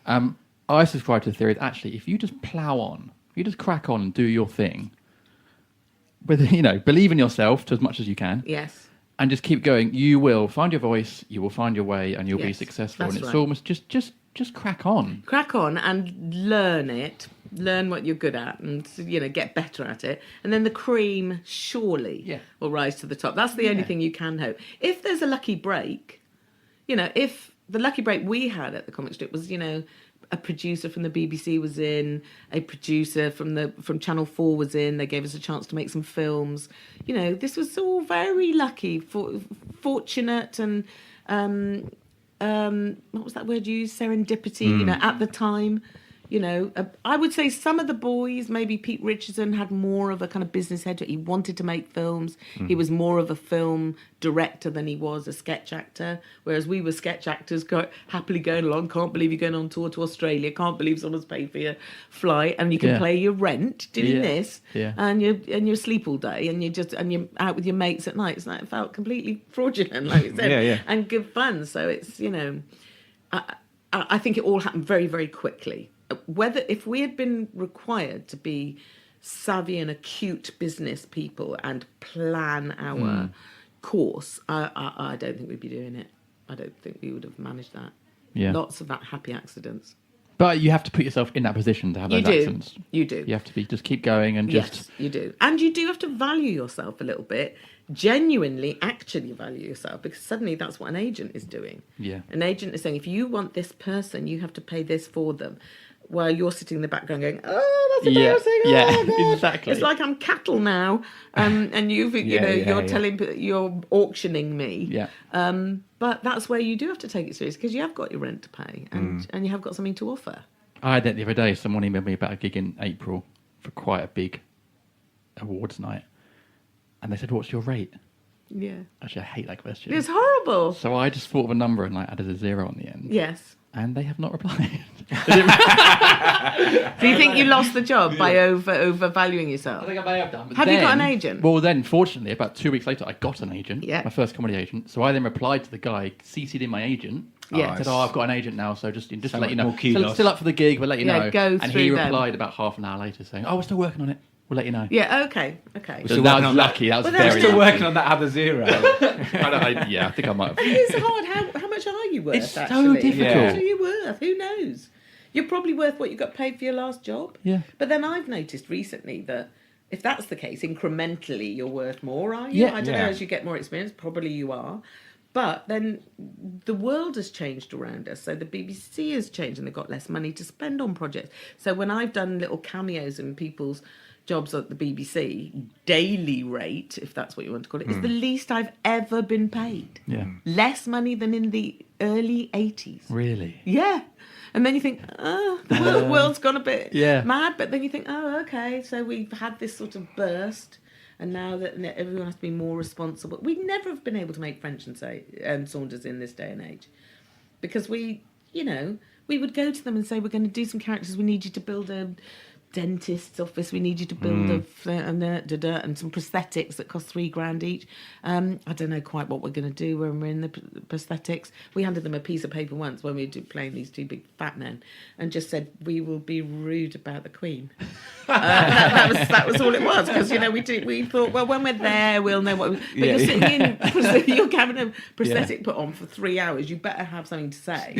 them. I subscribe to the theory that actually, if you just plough on, if you just crack on and do your thing, with, you know, believe in yourself to as much as you can. Yes. And just keep going. You will find your voice. You will find your way, and you'll be successful. That's and it's right. almost just crack on. Crack on and learn it. Learn what you're good at, and you know, get better at it. And then the cream surely will rise to the top. That's the only thing you can hope. If there's a lucky break. You know, if the lucky break we had at the Comic Strip was, you know, a producer from the BBC was in, a producer from Channel 4 was in, they gave us a chance to make some films. You know, this was all very lucky, fortunate and, what was that word you used? Serendipity, you know, at the time. You know, I would say some of the boys, maybe Pete Richardson had more of a kind of business head. He wanted to make films. He was more of a film director than he was a sketch actor. Whereas we were sketch actors happily going along. Can't believe you're going on tour to Australia. Can't believe someone's paid for your flight. And you can play your rent doing this. Yeah. And you're asleep all day and you're out with your mates at night. So it felt completely fraudulent, like you said. And good fun. So it's, you know, I think it all happened very, very quickly. If we had been required to be savvy and acute business people and plan our course, I don't think we'd be doing it. I don't think we would have managed that. Yeah. Lots of that happy accidents. But you have to put yourself in that position to have those accents. You do. You have to just keep going and just... Yes, you do. And you do have to value yourself a little bit. Genuinely, actually value yourself, because suddenly that's what an agent is doing. Yeah. An agent is saying, if you want this person, you have to pay this for them. While you're sitting in the background going, oh, that's embarrassing. Yeah, oh, exactly. It's like I'm cattle now, and you're auctioning me. Yeah. But that's where you do have to take it serious, because you have got your rent to pay, and you have got something to offer. I had that the other day. Someone emailed me about a gig in April for quite a big awards night, and they said, "What's your rate?" Yeah. Actually, I hate that question. It's horrible. So I just thought of a number and added a 0 on the end. Yes. And they have not replied. Do you think you lost the job by overvaluing yourself? I think I may have done. But Have you got an agent? Well, then, fortunately, about 2 weeks later, I got an agent. Yeah. My first comedy agent. So I then replied to the guy, CC'd in my agent. Yeah. Said, I've got an agent now, so just to let you know. more kudos. Still up for the gig, we'll let you know. Go and through he them. replied about half an hour later saying, we're still working on it. We'll let you know. Yeah, okay. So that was lucky. That was Well, very Still lucky. working on that other 0. I think I might have. It's hard. How much are you worth, It's so actually? difficult. How much are you worth? Who knows? You're probably worth what you got paid for your last job. Yeah. But then I've noticed recently that if that's the case, incrementally you're worth more, are you? Yeah. I don't know, Yeah. as you get more experience, probably you are. But then the world has changed around us. So the BBC has changed and they've got less money to spend on projects. So when I've done little cameos in people's jobs at the BBC, daily rate, if that's what you want to call it, is the least I've ever been paid. Yeah. Less money than in the early 80s. Really? Yeah. And then you think, the world's gone a bit Yeah. mad. But then you think, oh, okay, so we've had this sort of burst. And now that everyone has to be more responsible. We'd never have been able to make French and Saunders in this day and age. Because we would go to them and say, we're going to do some characters. We need you to build a dentist's office. We need you to build and some prosthetics that cost $3,000 each. I don't know quite what we're going to do when we're in the prosthetics. We handed them a piece of paper once when we were playing these two big fat men, and just said, we will be rude about the Queen. That was all it was, because we thought, well, when we're there we'll know what. But you're sitting in, you're having a prosthetic put on for 3 hours. You better have something to say.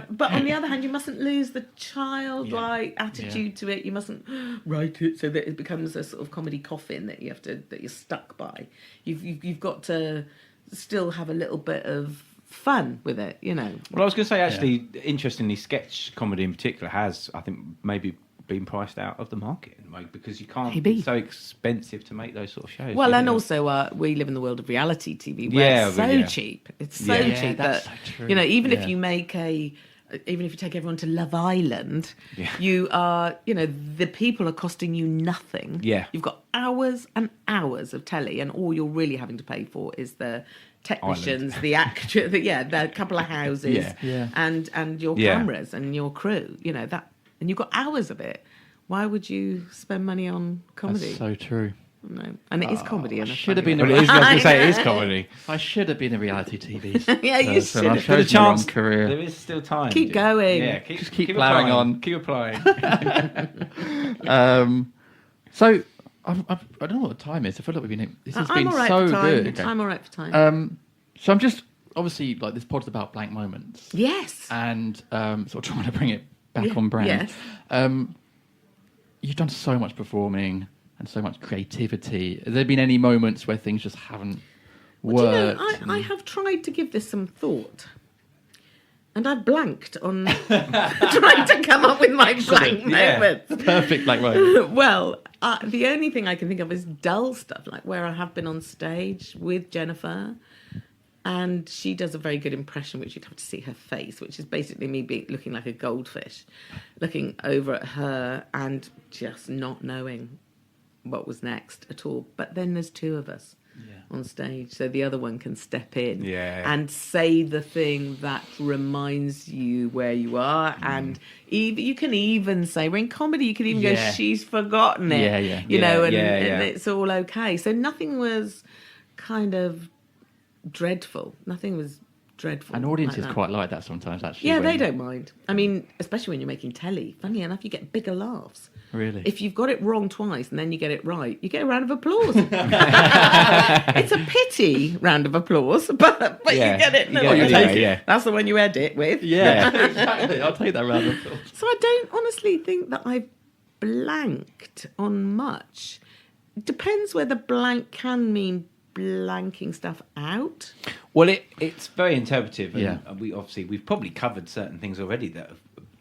But on the other hand, you mustn't lose the childlike attitude to it. You mustn't write it so that it becomes a sort of comedy coffin that you're stuck by. You've got to still have a little bit of fun with it. Well, I was going to say, actually, interestingly, sketch comedy in particular has, I think, maybe been priced out of the market in a way, because you can't. Maybe. It's so expensive to make those sort of shows. Well, and also we live in the world of reality TV, where it's so cheap. It's so cheap that's that so true. even if you make even if you take everyone to Love Island, you are, the people are costing you nothing. Yeah. You've got hours and hours of telly, and all you're really having to pay for is the technicians, the actor, the couple of houses, and your cameras and your crew. And you've got hours of it. Why would you spend money on comedy? That's so true. No, and it is comedy. And should have been. Well, it is, I was going to say, it is comedy. I should have been a reality TV. Yeah, you should I have. chose The the wrong chance, career. there is still time. Keep going. Yeah, Just keep plowing on. Keep applying. So I don't know what the time is. I feel like we've been. This has I'm been all right so for time. good. I'm all right for time. So I'm just obviously like this pod's about blank moments. Yes. And sort of trying to bring it back on brand. Yes. You've done so much performing and so much creativity. Have there been any moments where things just haven't worked? I have tried to give this some thought. And I've blanked on trying to come up with my blank moments. Perfect blank moment. Well, the only thing I can think of is dull stuff, like where I have been on stage with Jennifer, and she does a very good impression, which you'd have to see her face, which is basically me looking like a goldfish, looking over at her and just not knowing what was next at all. But then there's two of us on stage, so the other one can step in and say the thing that reminds you where you are, and you can even say, we're in comedy, you can even go, she's forgotten it, and it's all okay. So nothing was kind of dreadful, nothing was dreadful. And audiences that. quite like that sometimes, actually. Yeah, when- they don't mind. I mean, especially when you're making telly. Funny enough, you get bigger laughs. Really? If you've got it wrong twice and then you get it right, you get a round of applause. It's a pity round of applause, but Yeah, you get it. you No, get it you anyway, take it. yeah. That's the one you edit with. Yeah, exactly. I'll take that round of applause. So I don't honestly think that I've blanked on much. Depends whether blank can mean blanking stuff out. Well, it's very interpretive, and Yeah. we've probably covered certain things already that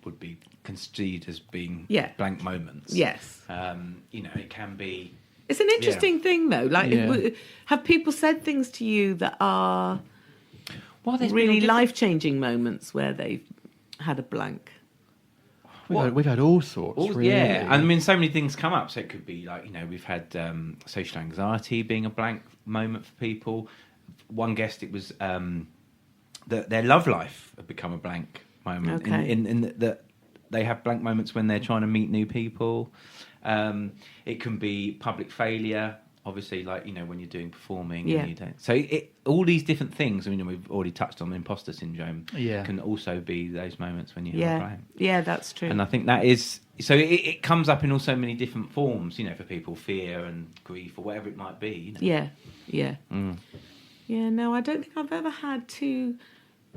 would be construed as being Yeah. blank moments. Yes. It can be. It's an interesting thing, though. Like, Yeah. have people said things to you that are Well, there's really been all life-changing moments where they've had a blank? We've had all sorts, really. Yeah, I mean, so many things come up. So it could be like, we've had social anxiety being a blank moment for people. One guest, it was that their love life had become a blank moment. Okay. In that they have blank moments when they're trying to meet new people. It can be public failure, obviously, like, when you're doing performing. Yeah. And you don't. So all these different things, I mean, we've already touched on imposter syndrome, Yeah. can also be those moments when you have a Yeah, blank. yeah, that's true. And I think that is so. It comes up in all so many different forms, for people, fear and grief or whatever it might be. Yeah. Yeah, no, I don't think I've ever had to...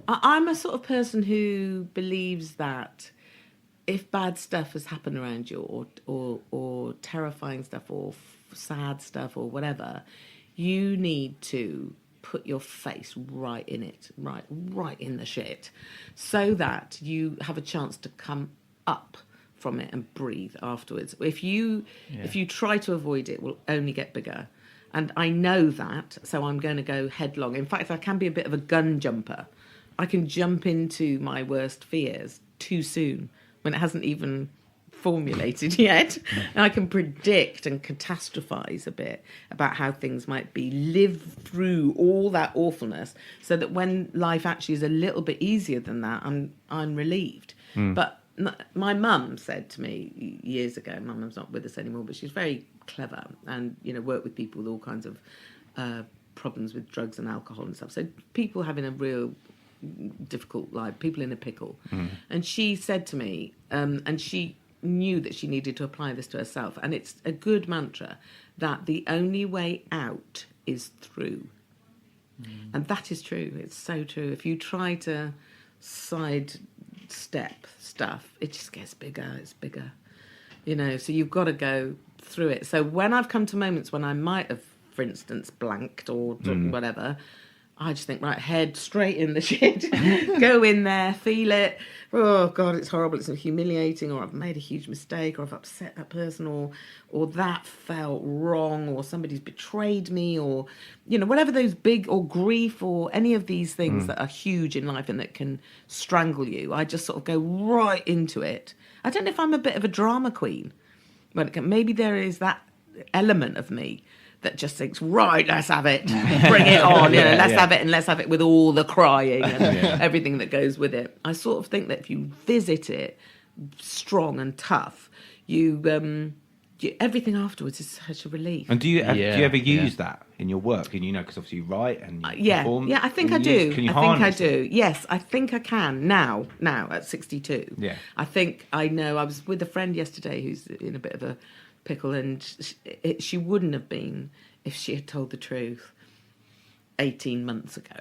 I'm a sort of person who believes that if bad stuff has happened around you or terrifying stuff or sad stuff or whatever, you need to put your face right in it, right in the shit, so that you have a chance to come up from it and breathe afterwards. If you try to avoid it, it will only get bigger. And I know that, so I'm going to go headlong. In fact, I can be a bit of a gun jumper. I can jump into my worst fears too soon when it hasn't even formulated yet. And I can predict and catastrophize a bit about how things might be, live through all that awfulness, so that when life actually is a little bit easier than that, I'm relieved. But my mum said to me years ago, my mum's not with us anymore, but she's very clever and, worked with people with all kinds of problems with drugs and alcohol and stuff. So people having a real difficult life, people in a pickle. And she said to me, and she knew that she needed to apply this to herself, and it's a good mantra, that the only way out is through. And that is true. It's so true. If you try to sidestep stuff, it just gets bigger. It's bigger, so you've got to go through it. So when I've come to moments when I might have, for instance, blanked or whatever, I just think, right, head straight in the shit. Go in there, feel it. Oh, God, it's horrible. It's humiliating, or I've made a huge mistake, or I've upset that person, or that felt wrong, or somebody's betrayed me, or, whatever those big, or grief, or any of these things that are huge in life and that can strangle you. I just sort of go right into it. I don't know if I'm a bit of a drama queen. Maybe there is that element of me that just thinks, right, let's have it, bring it on, let's have it, and let's have it with all the crying and everything that goes with it. I sort of think that if you visit it strong and tough, everything afterwards is such a relief. And do you ever use that in your work? And because obviously you write and you perform. Yeah, I think I do. Can you harness it? do. Yes, I think I can now at 62. Yeah. I think I know. I was with a friend yesterday who's in a bit of a pickle, and she wouldn't have been if she had told the truth 18 months ago.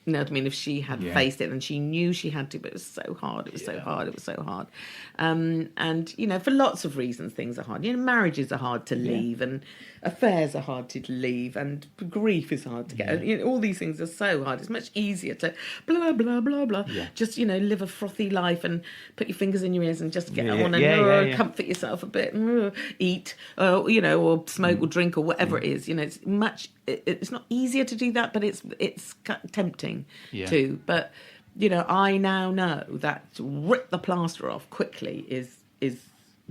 You know what I mean? If she had faced it, and she knew she had to, but it was so hard. It was so hard. It was so hard. And, for lots of reasons, things are hard. Marriages are hard to leave, and affairs are hard to leave, and grief is hard to get. All these things are so hard. It's much easier to blah, blah, blah, blah. Yeah. Just, live a frothy life and put your fingers in your ears and just get on and comfort yourself a bit, eat, or smoke or drink or whatever it is. It's much... It's not easier to do that, but it's tempting too. But I now know that to rip the plaster off quickly is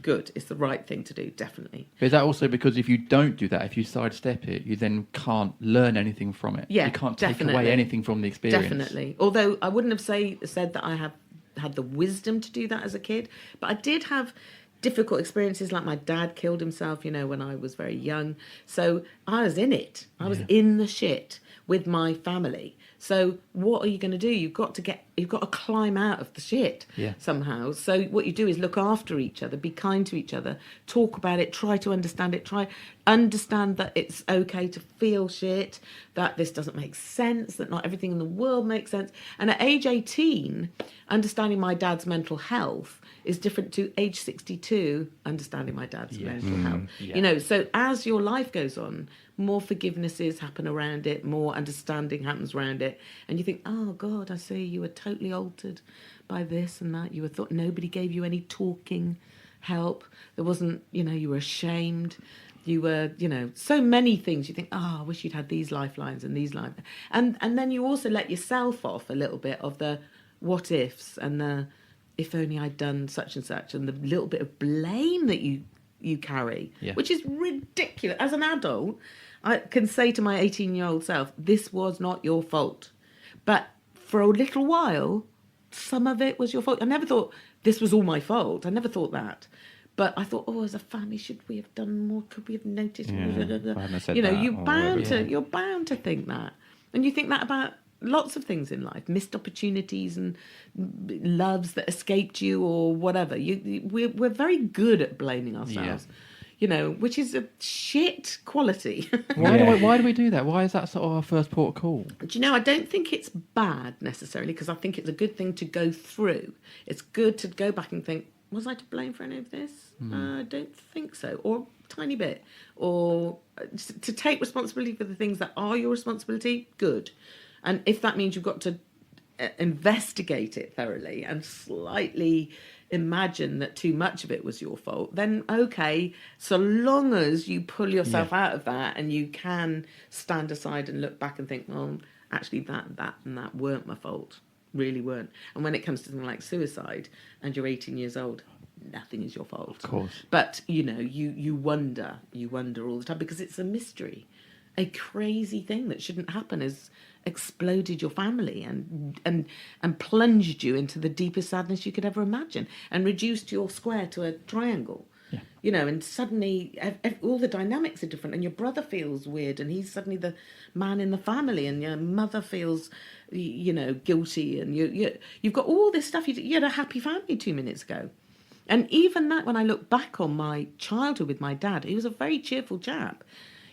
good. It's the right thing to do, definitely. Is that also because if you don't do that, if you sidestep it, you then can't learn anything from it? Yeah, you can't take definitely. away anything from the experience. Definitely. Although I wouldn't have said that I have had the wisdom to do that as a kid, but I did have difficult experiences, like my dad killed himself, when I was very young. So I was in it. I was in the shit with my family. So what are you going to do? You've got to climb out of the shit somehow. So what you do is look after each other, be kind to each other, talk about it, try to understand it, try understand that it's okay to feel shit, that this doesn't make sense, that not everything in the world makes sense. And at age 18, understanding my dad's mental health is different to age 62, understanding my dad's mental health. Yeah. You know, so as your life goes on, more forgivenesses happen around it, more understanding happens around it. And you think, oh, God, I see you were totally altered by this and that. You were thought nobody gave you any talking help. There wasn't, you know, you were ashamed. You were, you know, so many things. You think, oh, I wish you'd had these lifelines and these lifelines. And then you also let yourself off a little bit of the what ifs and the if only I'd done such and such, and the little bit of blame that you carry, which is ridiculous. As an adult, I can say to my 18-year-old self, this was not your fault. But for a little while, some of it was your fault. I never thought this was all my fault. I never thought that. But I thought, oh, as a family, should we have done more? Could we have noticed? Yeah, I hadn't said you know, that you're bound to think that. And you think that about lots of things in life, missed opportunities and loves that escaped you or whatever. We're very good at blaming ourselves, you know, which is a shit quality. Why do we do that? Why is that sort of our first port of call? Do you know, I don't think it's bad necessarily, because I think it's a good thing to go through. It's good to go back and think, was I to blame for any of this? I don't think so. Or a tiny bit. Or to take responsibility for the things that are your responsibility, good. And if that means you've got to investigate it thoroughly and slightly imagine that too much of it was your fault, then okay, so long as you pull yourself out of that and you can stand aside and look back and think, well, actually that and that weren't my fault, really weren't. And when it comes to something like suicide and you're 18 years old, nothing is your fault. Of course. But, you know, you wonder all the time because it's a mystery. A crazy thing that shouldn't happen has exploded your family and plunged you into the deepest sadness you could ever imagine and reduced your square to a triangle. Yeah. You know, and suddenly all the dynamics are different, and your brother feels weird, and he's suddenly the man in the family, and your mother feels, you know, guilty, and you've got all this stuff. You had a happy family 2 minutes ago. And even that, when I look back on my childhood with my dad, he was a very cheerful chap.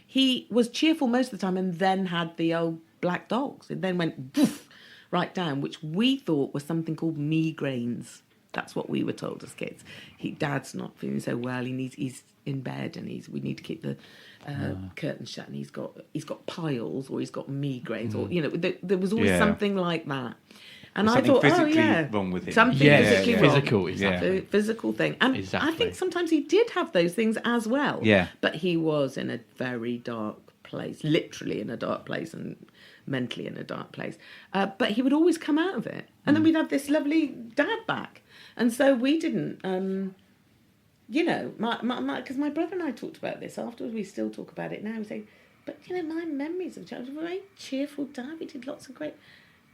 He was cheerful most of the time and then had the old black dogs. It then went poof, right down, which we thought was something called migraines. That's what we were told as kids. Dad's not feeling so well. He's in bed and we need to keep the curtains shut, and he's got piles or he's got migraines or, you know, there was always something like that. And I thought, wrong with him. Something physically wrong. Physical, exactly. Physical thing. And I think sometimes he did have those things as well. Yeah. But he was in a very dark place, literally in a dark place and mentally in a dark place. But he would always come out of it. And then we'd have this lovely dad back. And so we didn't, you know, because my brother and I talked about this. Afterwards, we still talk about it now. We say, but, you know, my memories of childhood were a very cheerful dad. We did lots of great...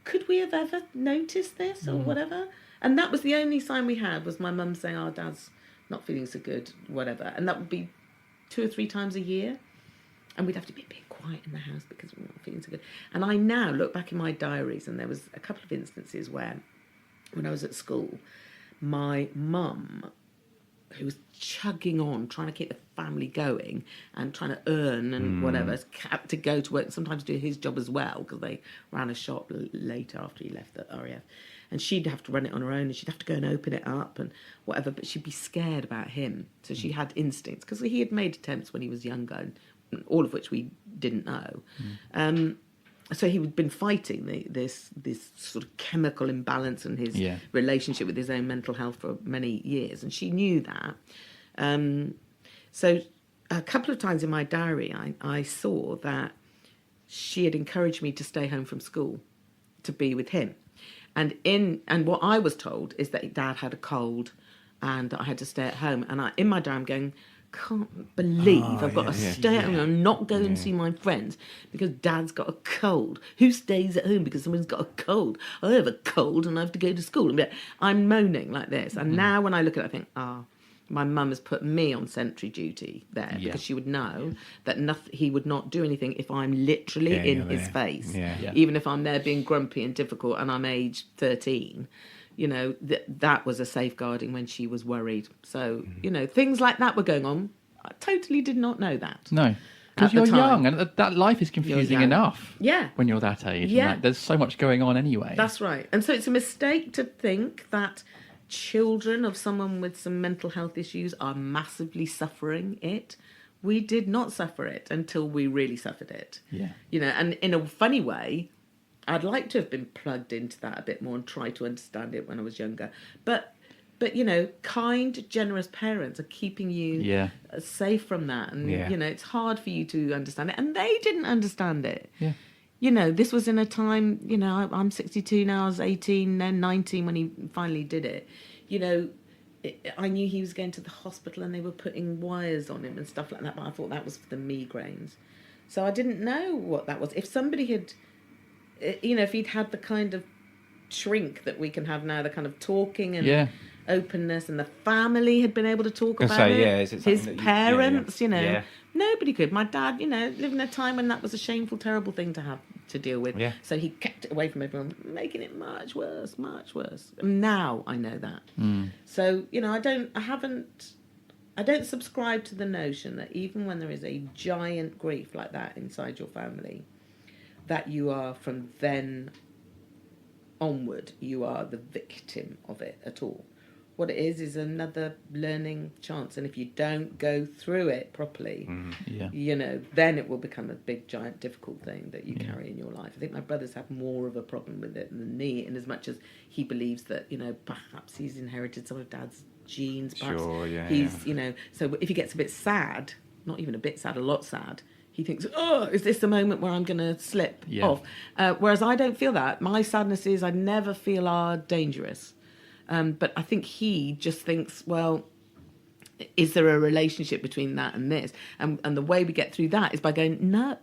Could we have ever noticed this or whatever? And that was the only sign we had, was my mum saying, oh, Dad's not feeling so good, whatever. And that would be 2 or 3 times a year. And we'd have to be a bit quiet in the house because we we're not feeling so good. And I now look back in my diaries, and there was a couple of instances where, when I was at school, my mum, who was chugging on, trying to keep the family going and trying to earn and whatever, had to go to work and sometimes do his job as well, because they ran a shop later after he left the RAF. And she'd have to run it on her own, and she'd have to go and open it up and whatever, but she'd be scared about him. So she had instincts, because he had made attempts when he was younger, all of which we didn't know. So he had been fighting this sort of chemical imbalance in his relationship with his own mental health for many years, and she knew that. So a couple of times in my diary, I saw that she had encouraged me to stay home from school to be with him, and what I was told is that Dad had a cold, and I had to stay at home. And in my diary, I'm going, can't believe I've got to stay at home and not go and see my friends because Dad's got a cold. Who stays at home because someone's got a cold? I have a cold and I have to go to school. I'm moaning like this. And now when I look at it, I think, my mum has put me on sentry duty there because she would know that he would not do anything if I'm literally in his face. Yeah. Even if I'm there being grumpy and difficult and I'm aged 13, you know, that was a safeguarding when she was worried. So, you know, things like that were going on. I totally did not know that. No. Because you're young, and that life is confusing enough. Yeah. When you're that age. Yeah. And there's so much going on anyway. That's right. And so it's a mistake to think that children of someone with some mental health issues are massively suffering it. We did not suffer it until we really suffered it. Yeah. You know, and in a funny way, I'd like to have been plugged into that a bit more and try to understand it when I was younger. But you know, kind, generous parents are keeping you safe from that. And, you know, it's hard for you to understand it. And they didn't understand it. Yeah. You know, this was in a time, you know, I'm 62 now, I was 18, then 19 when he finally did it. You know, I knew he was going to the hospital and they were putting wires on him and stuff like that, but I thought that was for the migraines. So I didn't know what that was. If somebody had, you know, if he'd had the kind of shrink that we can have now, the kind of talking and openness, and the family had been able to talk about it. His parents, you know, nobody could. My dad, you know, lived in a time when that was a shameful, terrible thing to have to deal with. Yeah. So he kept it away from everyone, making it much worse, much worse. And now I know that. So, you know, I don't subscribe to the notion that even when there is a giant grief like that inside your family, that you are from then onward, you are the victim of it at all. What it is another learning chance, and if you don't go through it properly, you know, then it will become a big, giant, difficult thing that you carry in your life. I think my brothers have more of a problem with it than me, in as much as he believes that, you know, perhaps he's inherited some of Dad's genes. Perhaps he's, you know, so if he gets a bit sad, not even a bit sad, a lot sad, he thinks, oh, is this the moment where I'm going to slip off? Whereas I don't feel that. My sadnesses, I never feel are dangerous. But I think he just thinks, well, is there a relationship between that and this? And the way we get through that is by going, no,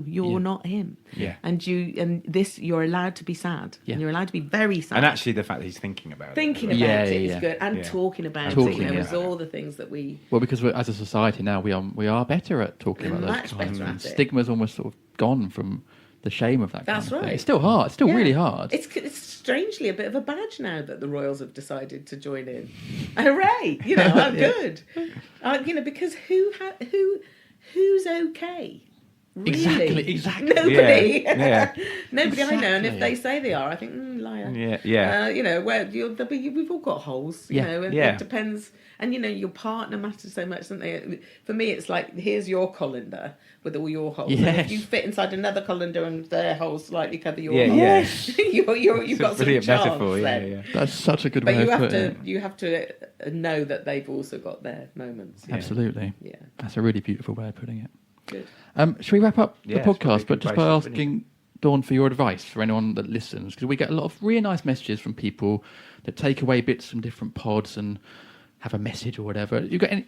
you're not him. Yeah. And you're allowed to be sad. Yeah. And you're allowed to be very sad. And actually the fact that he's thinking about it is good. And talking about it. You know, it's all the things that we... Well, because as a society now, we are better at talking about those kinds of things. Stigma's almost sort of gone from the shame of that kind of thing. It's still hard. It's still really hard. It's strangely a bit of a badge now that the Royals have decided to join in. Hooray! You know, I'm good. You know, because who's okay? Really? Exactly. Nobody. Yeah. Nobody I know. And if they say they are, I think, liar. Yeah. You know, we've all got holes. You know, and it depends. And you know, your partner matters so much, don't they? For me, it's like, here's your colander with all your holes. Yes. And if you fit inside another colander and their holes slightly cover your holes, you've got some chance metaphor. then. That's such a good way of putting it. But you have to know that they've also got their moments. Absolutely. Yeah. That's a really beautiful way of putting it. Good. Should we wrap up the podcast, but just by asking Dawn for your advice for anyone that listens? Because we get a lot of really nice messages from people that take away bits from different pods and have a message or whatever. You got any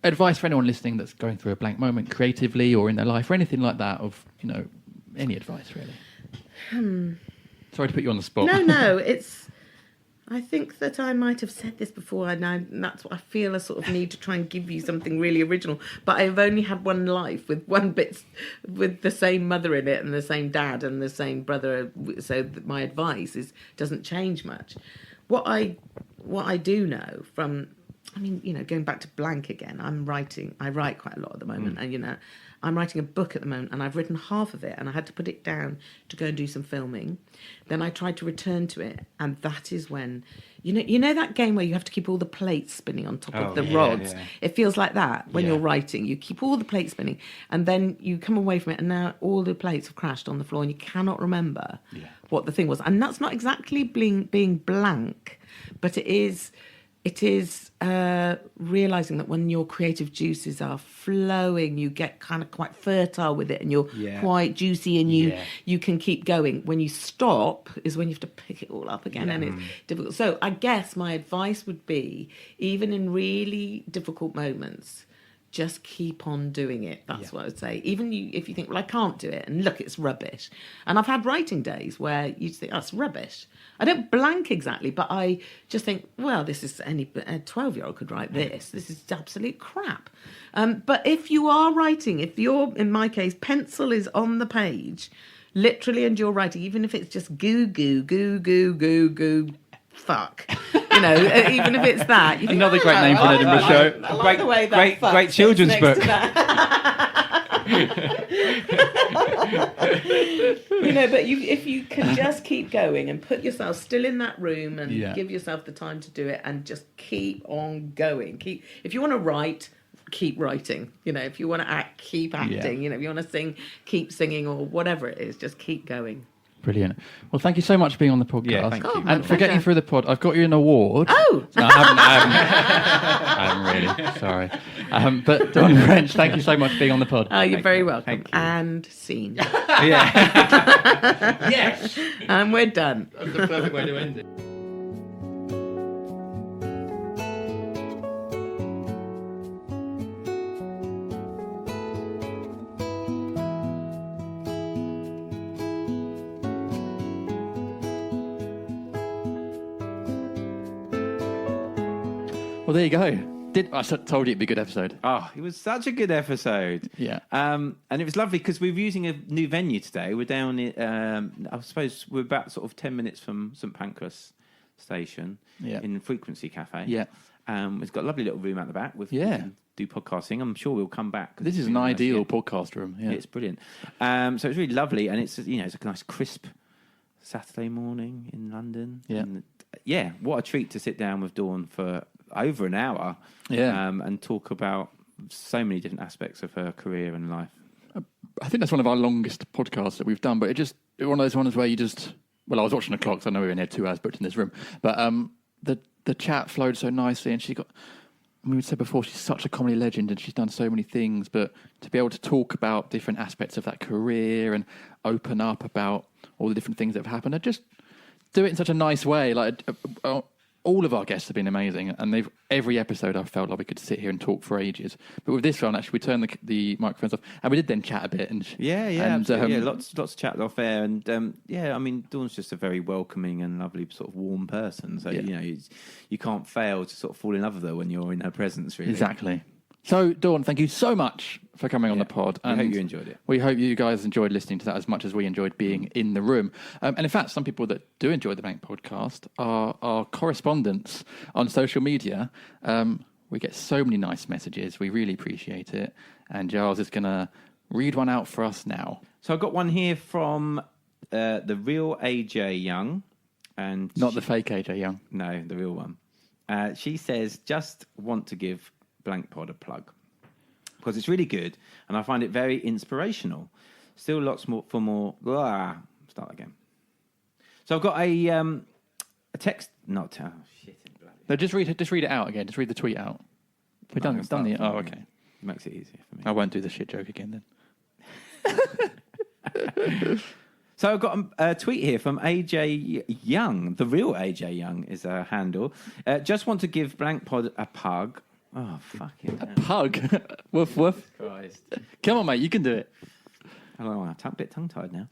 advice for anyone listening that's going through a blank moment creatively or in their life or anything like that? Of, you know, any advice really? Sorry to put you on the spot. No, it's... I think that I might have said this before, and that's what I feel a sort of need to try and give you something really original. But I've only had one life with with the same mother in it and the same dad and the same brother. So that my advice doesn't change much. What I do know from, I mean, you know, going back to blank again, I write quite a lot at the moment, and you know, I'm writing a book at the moment, and I've written half of it, and I had to put it down to go and do some filming. Then I tried to return to it, and that is when, you know that game where you have to keep all the plates spinning on top of the rods? Yeah. It feels like that when you're writing. You keep all the plates spinning, and then you come away from it, and now all the plates have crashed on the floor, and you cannot remember what the thing was. And that's not exactly being blank, but it is realising that when your creative juices are flowing, you get kind of quite fertile with it, and you're quite juicy, and you can keep going. When you stop is when you have to pick it all up again, and it's difficult. So I guess my advice would be, even in really difficult moments, just keep on doing it. That's what I would say. Even if you think, well, I can't do it, and look, it's rubbish. And I've had writing days where you just think, oh, it's rubbish. I don't blank exactly, but I just think, well, this is a 12-year-old could write this. This is absolute crap. But if you are writing, if you're, in my case, pencil is on the page, literally, and you're writing, even if it's just goo, fuck. You know, even if it's that. You think, Another great name for an Edinburgh show. I like the way that fuck great sits children's next book. to that. You know, but if you can just keep going and put yourself still in that room and give yourself the time to do it and just keep on going. If you want to write, keep writing. You know, if you want to act, keep acting. You know, if you want to sing, keep singing, or whatever it is, just keep going. Brilliant. Well, thank you so much for being on the podcast. Yeah, thank you. And for getting through the pod, I've got you an award. Oh! No, I haven't really. Sorry. But Dawn French, thank you so much for being on the pod. Oh, you're very welcome. Thank you. And scene. Yes. And we're done. That's the perfect way to end it. Well, there you go. I told you it'd be a good episode. Oh, it was such a good episode. Yeah. And it was lovely because we're using a new venue today. We're down in, I suppose we're about sort of 10 minutes from St Pancras Station in Frequency Cafe. Yeah. It's got a lovely little room out the back with do podcasting. I'm sure we'll come back. This is an ideal podcast room. Yeah. It's brilliant. So it's really lovely, and it's it's a nice crisp Saturday morning in London. Yeah. And, what a treat to sit down with Dawn for over an hour. Yeah. And talk about so many different aspects of her career and life. I think that's one of our longest podcasts that we've done, but it's one of those ones where you just... Well, I was watching the clock, so I know we only had 2 hours booked in this room. But the chat flowed so nicely, and we said before, she's such a comedy legend, and she's done so many things, but to be able to talk about different aspects of that career and open up about all the different things that have happened, and just do it in such a nice way. Like, all of our guests have been amazing, and every episode I felt like we could sit here and talk for ages. But with this one, actually, we turned the microphones off, and we did then chat a bit. And absolutely. Lots of chat off air, and I mean, Dawn's just a very welcoming and lovely sort of warm person. So you can't fail to sort of fall in love with her when you're in her presence. Really, exactly. So, Dawn, thank you so much for coming on the pod. I hope you enjoyed it. We hope you guys enjoyed listening to that as much as we enjoyed being in the room. And in fact, some people that do enjoy the Blank podcast are our correspondents on social media. We get so many nice messages. We really appreciate it. And Giles is going to read one out for us now. So I've got one here from the real AJ Young. And Not the fake AJ Young. No, the real one. She says, just want to give Blank Pod a plug because it's really good and I find it very inspirational. Still lots more for more. Start again. So I've got a text. Not shit. No, just read it out again. Just read the tweet out. We've done the. Oh, okay. It makes it easier for me. I won't do the shit joke again then. So I've got a tweet here from AJ Young. The real AJ Young is a handle. Just want to give Blank Pod a pug. Oh, fucking hell. A pug? Woof, woof. Christ. Come on, mate, you can do it. Oh, I'm a bit tongue-tied now.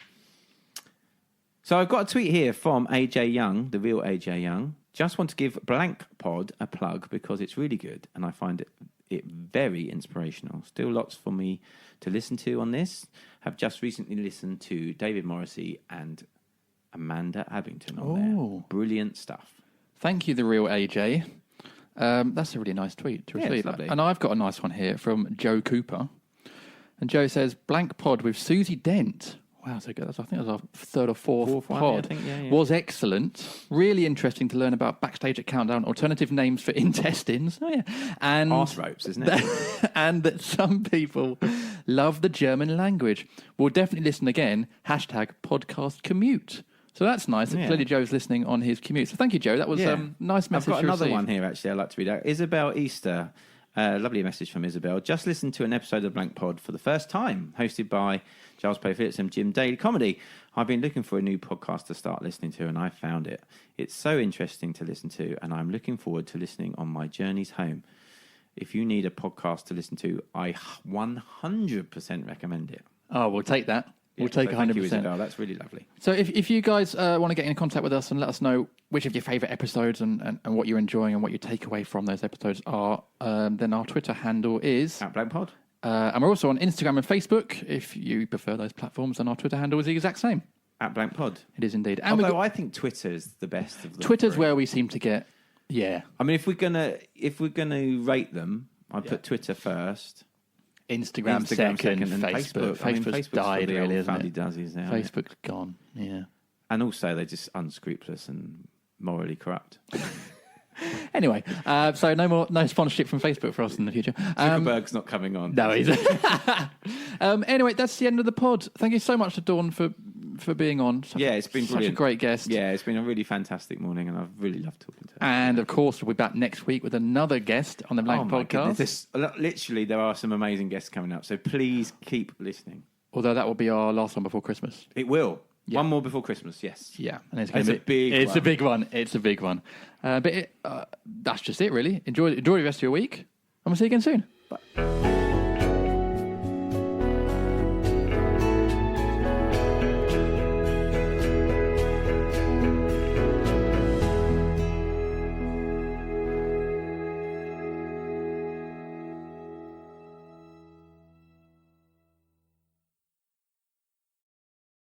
So I've got a tweet here from AJ Young, the real AJ Young. Just want to give Blank Pod a plug because it's really good and I find it very inspirational. Still lots for me to listen to on this. Have just recently listened to David Morrissey and Amanda Abington on there. Brilliant stuff. Thank you, the real AJ. That's a really nice tweet to receive. It's lovely. And I've got a nice one here from Joe Cooper. And Joe says, Blank Pod with Susie Dent. Wow, so good. I think it was our third or fourth pod. One, I think, yeah. Was excellent. Really interesting to learn about backstage at Countdown, alternative names for intestines. Oh, yeah. And arse ropes, isn't it? And that some people love the German language. We'll definitely listen again. #podcast commute. So that's nice. Yeah. Clearly Joe's listening on his commute. So thank you, Joe. That was a nice message. I've got another receive. one here, actually, I'd like to read out. Isabel Easter. Lovely message from Isabel. Just listened to an episode of Blank Pod for the first time, hosted by Giles Play Phillips and Jim Daly Comedy. I've been looking for a new podcast to start listening to, and I found it. It's so interesting to listen to, and I'm looking forward to listening on my journeys home. if you need a podcast to listen to, I 100% recommend it. Oh, we'll take that. We'll take 100%. Thank you, Isabel. That's really lovely. So if you guys want to get in contact with us and let us know which of your favourite episodes and what you're enjoying and what you take away from those episodes are, then our Twitter handle is... @BlankPod. And we're also on Instagram and Facebook. If you prefer those platforms, then our Twitter handle is the exact same. @BlankPod. It is indeed. And Although I think Twitter is the best of the Twitter's three. where we seem to get... Yeah. I mean, if we're gonna rate them, I'd put Twitter first, Instagram second, and Facebook. I mean, Facebook's for died, the really, old isn't it? fuddy-duzzies now. Facebook's gone, yeah. And also, they're just unscrupulous and morally corrupt. Anyway, so no sponsorship from Facebook for us in the future. Zuckerberg's not coming on. No, he's... Anyway, that's the end of the pod. Thank you so much to Dawn for being on. It's been such brilliant. a great guest. Yeah, it's been a really fantastic morning, and I've really loved talking to her. And of course, we'll be back next week with another guest on the Blank my Podcast. goodness. Literally, there are some amazing guests coming up, so please keep listening. Although that will be our last one before Christmas. It will. Yeah. One more before Christmas, yes. Yeah, and it's a big It's one. a big one. It's a big one. But that's just it, really. Enjoy the rest of your week, and we'll see you again soon. Bye.